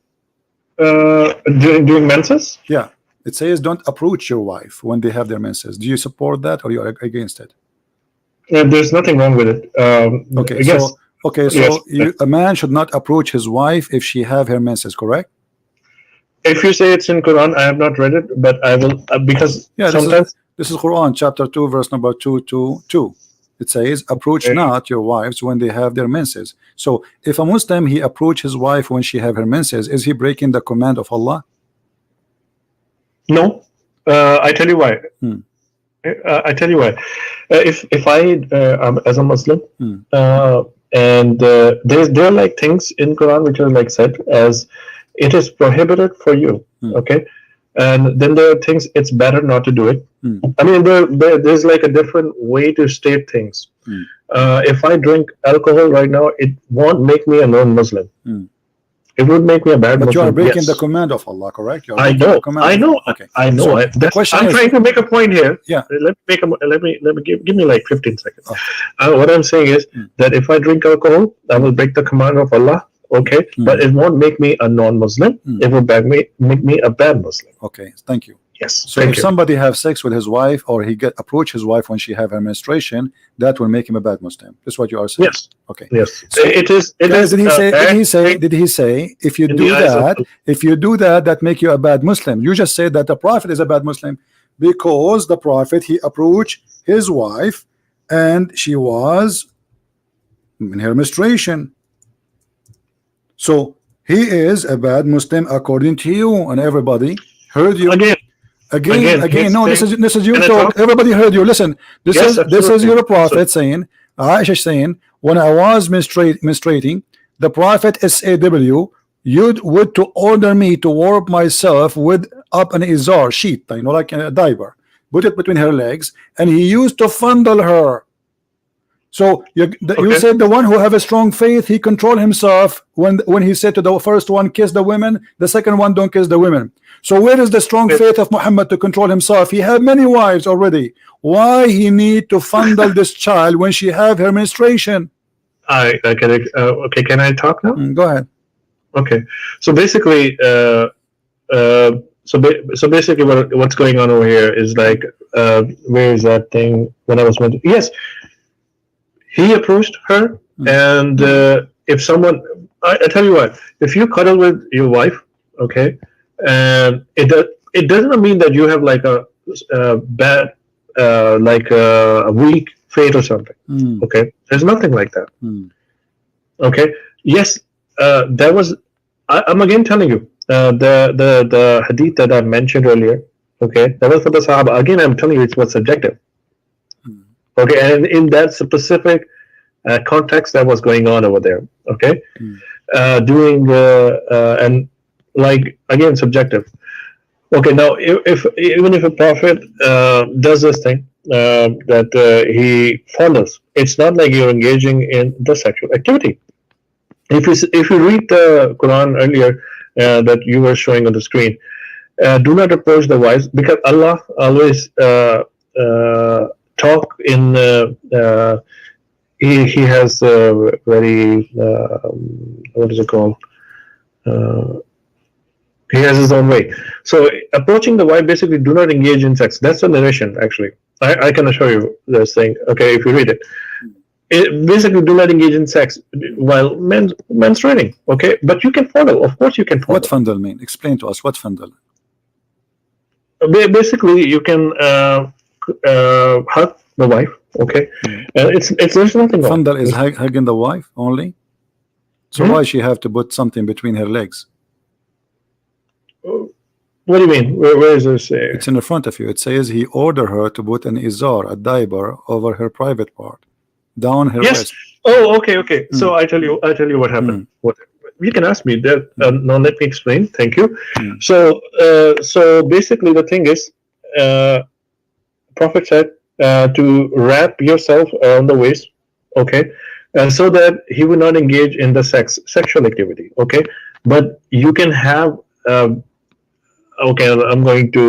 During menses? Yeah. It says don't approach your wife when they have their menses. Do you support that or you are against it? There's nothing wrong with it. Okay, yes. A man should not approach his wife if she have her menses, correct? If you say it's in Quran, I have not read it, but I will, because sometimes this is Quran chapter 2 verse number 222. It says approach not your wives when they have their menses. So if a Muslim he approach his wife when she have her menses, is he breaking the command of Allah? No, I tell you why. I tell you why. If I as a Muslim, and there are like things in Quran which are like said as it is prohibited for you, okay, and then there are things it's better not to do it. I mean, there's like a different way to state things. If I drink alcohol right now, it won't make me a non-Muslim. It would make me a bad Muslim. But you are breaking the command of Allah, correct? I know. Okay. I know. So I'm trying to make a point here. Yeah. Let me give me like 15 seconds. What I'm saying is that if I drink alcohol, I will break the command of Allah. Okay, but it won't make me a non-Muslim. It will make me a bad Muslim. Okay, thank you. Yes. So if somebody have sex with his wife or he approach his wife when she have her menstruation, that will make him a bad Muslim. That's what you are saying. Yes. Okay. Yes. So it is. Did he say if you do that, that make you a bad Muslim? You just said that the Prophet is a bad Muslim because the Prophet he approached his wife and she was in her menstruation. So he is a bad Muslim according to you, and everybody heard you. Again. No, this is your talk. Everybody heard you. Listen, this is your Prophet saying, Aisha saying, when I was menstruating, the Prophet SAW, you would to order me to warp myself with up an izar sheet, like a diaper, put it between her legs, and he used to fondle her. So you said the one who have a strong faith, he control himself when he said to the first one, kiss the women, the second one, don't kiss the women. So where is the strong faith of Muhammad to control himself? He had many wives already. Why he need to fondle this child when she have her menstruation? Okay, can I talk now? Go ahead. Okay, so basically, basically, what's going on over here is like, where is that thing? When I was mentioning, yes, he approached her, and if someone, I tell you what, if you cuddle with your wife, okay, and it doesn't mean that you have like a bad, like a weak faith or something. Okay, there's nothing like that. Okay, yes, there was. I'm again telling you, the hadith that I mentioned earlier. Okay, that was for the Sahaba. Again, I'm telling you, it was subjective. Okay, and in that specific context that was going on over there. Okay, doing and like again subjective. Okay, now if even if a prophet does this thing that he follows, it's not like you're engaging in the sexual activity. If you read the Quran earlier that you were showing on the screen, do not approach the wives, because Allah always talk in he has a very what is it called? He has his own way. So approaching the wife, basically, do not engage in sex. That's the narration, actually. I can assure you this thing. Okay, if you read it, basically do not engage in sex while menstruating. Okay, but you can fondle. Of course, you can fondle. What fondle mean? Explain to us what fondle. Basically, you can hug the wife Okay, it's there's nothing wrong. Fandal is hugging the wife only. So why she have to put something between her legs? What do you mean? Where is this? It's in the front of you. It says he ordered her to put an izar, a diaper, over her private part, down her Yes. breast. Oh, okay. So I tell you what happened. What you can ask me that. Now let me explain. Thank you. So basically the thing is, Prophet said to wrap yourself around the waist, okay, so that he will not engage in the sexual activity, okay. But you can have. Okay, I'm going to.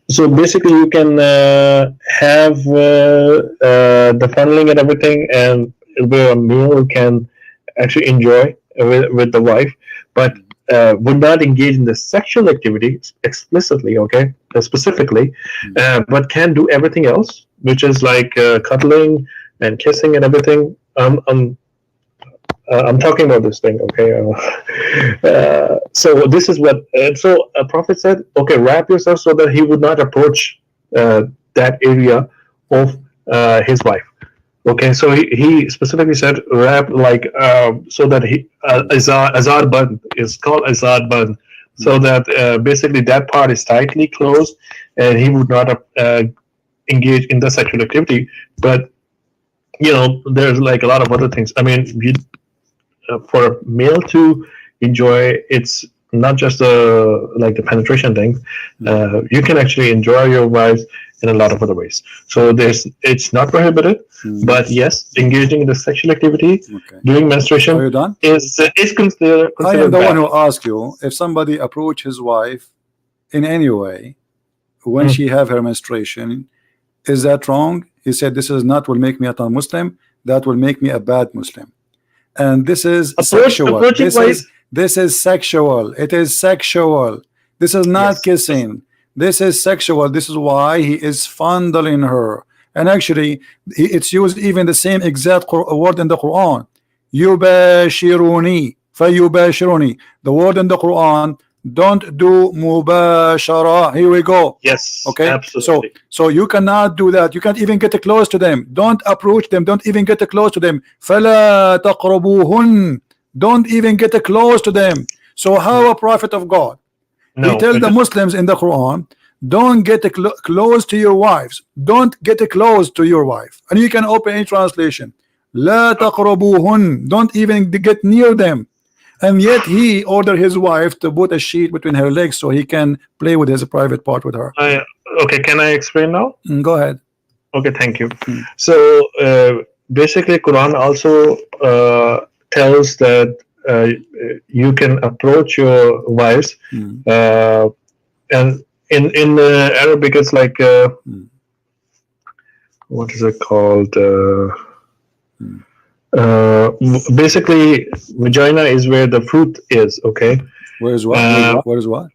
So basically, you can have the funneling and everything, and where a male can actually enjoy with the wife, but would not engage in the sexual activity explicitly, okay, specifically, but can do everything else, which is like cuddling and kissing and everything. I'm talking about this thing, okay? So this is what. So a prophet said, okay, wrap yourself so that he would not approach that area of his wife. Okay, so he specifically said wrap like so that he azar band is called azar band, so that basically that part is tightly closed and he would not engage in the sexual activity. But there's like a lot of other things. I mean, for a male to enjoy, it's not just like the penetration thing. You can actually enjoy your wives in a lot of other ways. So it's not prohibited, but yes, engaging in the sexual activity during menstruation is considered. I am the one who asked you if somebody approach his wife in any way when she have her menstruation, is that wrong? He said this is not will make me a Muslim, that will make me a bad Muslim. And this is sexual. This is sexual. It is sexual. This is not kissing. This is sexual. This is why he is fondling her. And actually, it's used even the same exact word in the Quran. Yubashiruni, fayubashiruni. The word in the Quran, don't do mubashara. Here we go. Yes. Okay. Absolutely. So you cannot do that. You can't even get close to them. Don't approach them. Don't even get close to them. فَلَا تَقْرَبُوهُنْ. Don't even get close to them. So how a prophet of God? He tells the Muslims in the Quran, don't get close to your wives. Don't get close to your wife. And you can open any translation. لَا تَقْرَبُوهُنْ. Don't even get near them. And yet he ordered his wife to put a sheet between her legs so he can play with his private part with her. Okay, can I explain now? Go ahead. Okay, thank you. So basically, Quran also tells that you can approach your wives, and in Arabic it's like what is it called? Basically, vagina is where the fruit is. Okay. Where is what? Where is what?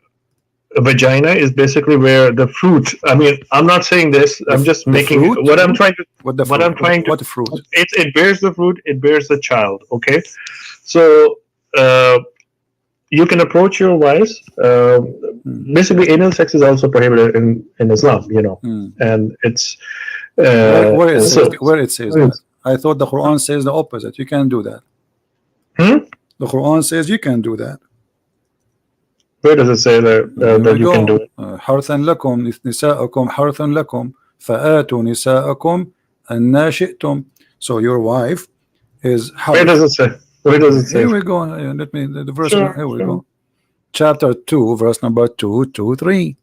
Vagina is basically where the fruit. I mean, I'm not saying this. I'm just making fruit? what I'm trying to. What the what fruit? I'm trying what to. fruit? It bears the fruit. It bears the child. Okay. So you can approach your wives. Basically, anal sex is also prohibited in Islam. And it's where it says that. I thought the Quran says the opposite. You can't do that. The Quran says you can do that. Where does it say that you can do it? حرثا لكم نساءكم حرث لكم فآتوا نساءكم أن شئتم. So your wife is harth. Where does it say? Where does it say? Here we go. Let me the verse. Here we go. Chapter 2, verse number 223.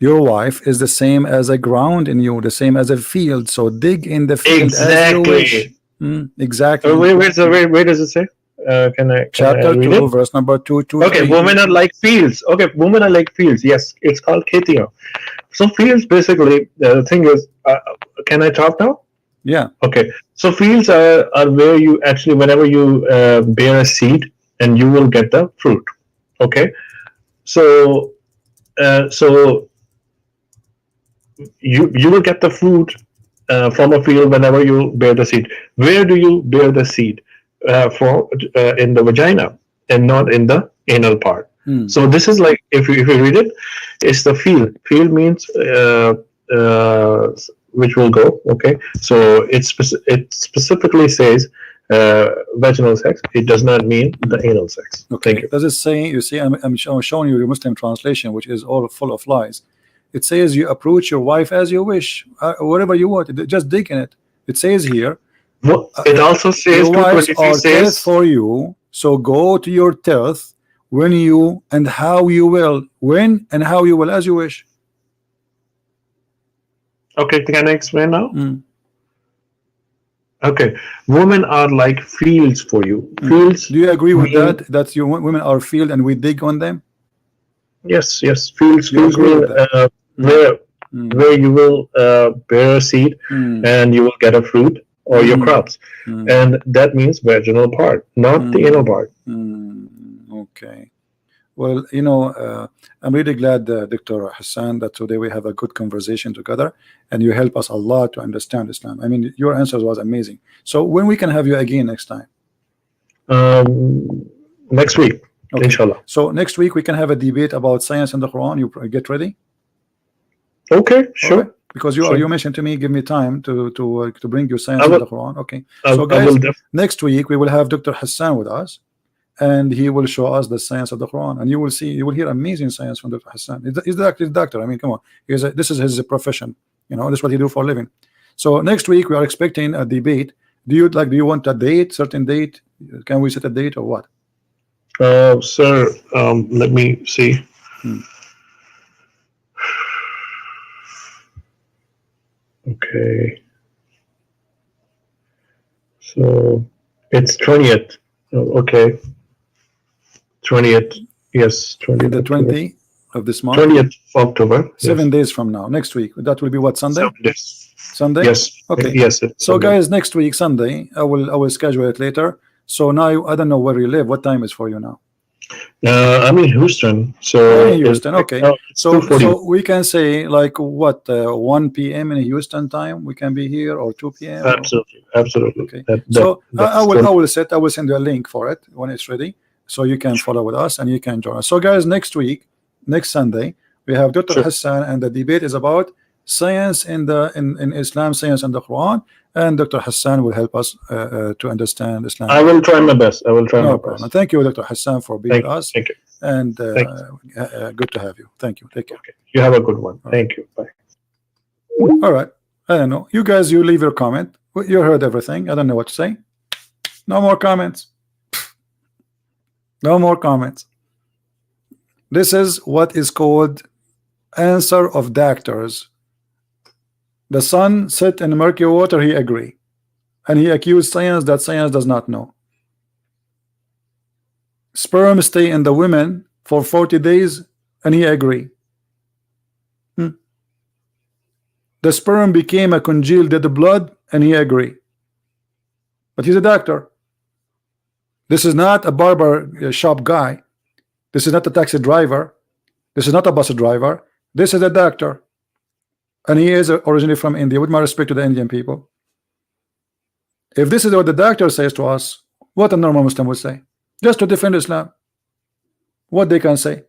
Your wife is the same as a ground in you, the same as a field. So dig in the field as you wish. Exactly. Where does it say? Chapter 2, verse number 223. Okay, women are like fields. Okay, women are like fields. Yes, it's called ketia. So fields, basically, the thing is, can I talk now? Yeah. Okay. So fields are where you actually, whenever you bear a seed, and you will get the fruit. Okay. So you will get the fruit from a field whenever you bear the seed. Where do you bear the seed? In the vagina and not in the anal part. So this is like, if you read it, it's the field. Field means which will go. Okay, so it specifically says vaginal sex. It does not mean the anal sex. Okay. Thank you. Does it say? You see, I'm showing you your Muslim translation, which is all full of lies. It says you approach your wife as you wish, whatever you want. Just dig in it. It says here. Well, it also says Your wives 223 are says death for you, so go to your death when you and how you will, when and how you will, as you wish. okay. Can I explain now? Mm. Okay, women are like fields for you. Fields. Do you agree with mean- that? That your women are field and we dig on them? Yes, yes. Fields. You Fields agree mean with that? where you will bear a seed and you will get a fruit or your crops, and that means vaginal part, not the anal part. Okay. Well, you know, I'm really glad, Dr. Hassan, that today we have a good conversation together, and you help us a lot to understand Islam. I mean, your answers was amazing. So when we can have you again next time? Next week, Okay. inshallah. So next week we can have a debate about science and the Quran. You get ready? Okay, sure. Okay. Because you mentioned to me, give me time to bring you science I will- and the Quran. Okay. So I guys, will next week we will have Dr. Hassan with us, and he will show us the science of the Quran, and you will see, you will hear amazing science from Dr. Hassan. He's the doctor. I mean, come on, this is his profession. You know, this is what he do for a living. So next week we are expecting a debate. Do you want a date, certain date? Can we set a date or what? Sir, let me see. Okay. So it's 20th. Okay. 20th. Yes, 20th. The 20 of this month. 20th of October. 7 days from now. Next week. That will be what, Sunday? 7 days. Sunday? Yes. Okay. Yes. So Sunday. guys, next week Sunday, I will schedule it later. So now I don't know where you live. What time is for you now? I'm in Houston. So You're in Houston, okay. It's So 2:40. we can say like what 1 p.m. in Houston time we can be here, or 2 p.m. or- Absolutely. Absolutely. Okay. That- I that's will send you a link for it when it's ready, so you can follow with us and you can join us. So guys, next week, next Sunday, we have Dr. Sure. Hassan, and the debate is about science in Islam, science and the Quran, and Dr. Hassan will help us to understand Islam. I will try my best. I will try No my problem. best. Thank you, Dr. Hassan, for being Thank with you. us, Thank you. and Thank good to have you. Thank you. Take care. Okay. You have a good one. Thank you. Bye. All right. I don't know. You guys, you leave your comment. You heard everything. I don't know what to say. No more comments. No more comments. This is what is called answer of doctors. The sun set in murky water, he agree. And he accused science that science does not know. Sperm stay in the women for 40 days, and he agree. The sperm became a congealed dead blood, and he agree. But he's a doctor. This is not a barber shop guy. This is not a taxi driver. This is not a bus driver. This is a doctor, and he is originally from India. With my respect to the Indian people, if this is what the doctor says to us, what a normal Muslim would say, just to defend Islam, what they can say.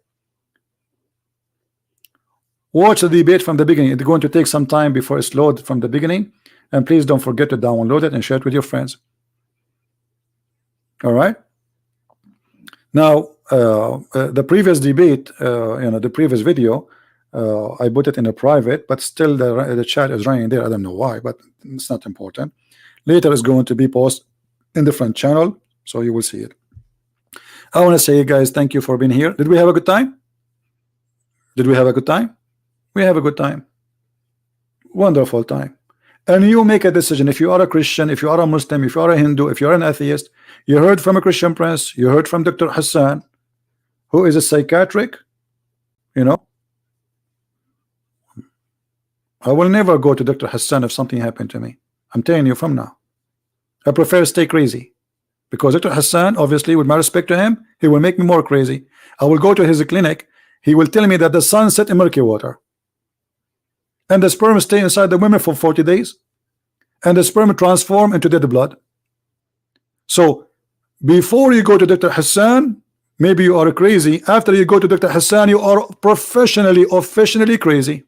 Watch the debate from the beginning. It's going to take some time before it's loaded from the beginning, and please don't forget to download it and share it with your friends. All right. Now, the previous debate, the previous video, I put it in a private, but still the chat is running there. I don't know why, but it's not important. Later it's going to be posted in different channel, so you will see it. I want to say, guys, thank you for being here. Did we have a good time? Did we have a good time? We have a good time. Wonderful time. And you make a decision. If you are a Christian, if you are a Muslim, if you are a Hindu, if you are an atheist, you heard from a Christian prince, you heard from Dr. Hassan, who is a psychiatric, I will never go to Dr. Hassan if something happened to me. I'm telling you from now. I prefer to stay crazy, because Dr. Hassan, obviously, with my respect to him, he will make me more crazy. I will go to his clinic. He will tell me that the sun set in murky water, and the sperm stay inside the women for 40 days, and the sperm transform into dead blood. So before you go to Dr. Hassan, maybe you are crazy. After you go to Dr. Hassan, you are professionally, officially crazy.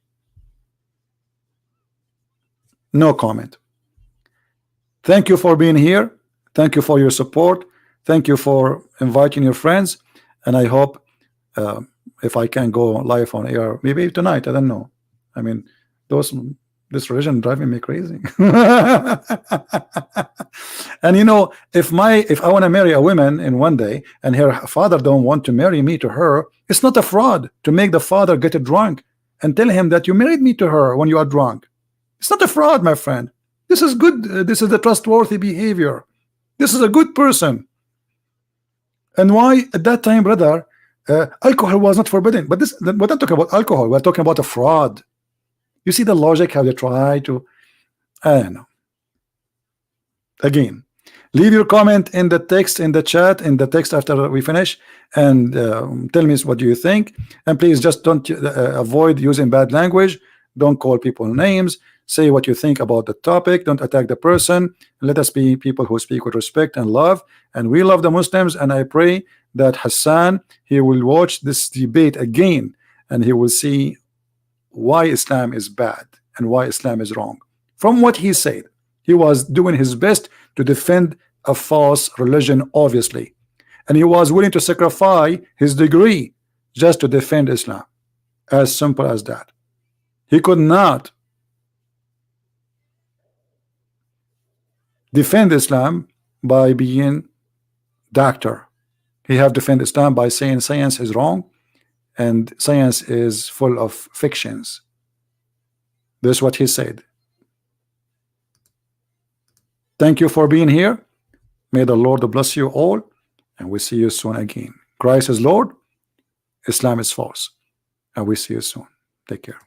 No comment. Thank you for being here. Thank you for your support. Thank you for inviting your friends. And I hope if I can go live on air, maybe tonight, I don't know. I mean, this religion driving me crazy. And you know, if I want to marry a woman in one day and her father don't want to marry me to her, it's not a fraud to make the father get drunk and tell him that you married me to her when you are drunk. It's not a fraud, my friend. This is good. This is the trustworthy behavior. This is a good person. And why at that time, brother, alcohol was not forbidden? But this, we're not talking about alcohol. We're talking about a fraud. You see the logic, how they try to, I don't know. Again, leave your comment in the text, in the chat, in the text after we finish, and tell me what do you think. And please just don't avoid using bad language. Don't call people names. Say what you think about the topic. Don't attack the person. Let us be people who speak with respect and love. And we love the Muslims. And I pray that Hassan, he will watch this debate again, and he will see why Islam is bad and why Islam is wrong. From what he said, he was doing his best to defend a false religion, obviously, and he was willing to sacrifice his degree just to defend Islam. As simple as that. He could not defend Islam by being doctor. He have defend Islam by saying science is wrong and science is full of fictions. This is what he said. Thank you for being here. May the Lord bless you all, and we see you soon again. Christ is Lord, Islam is false, and we see you soon. Take care.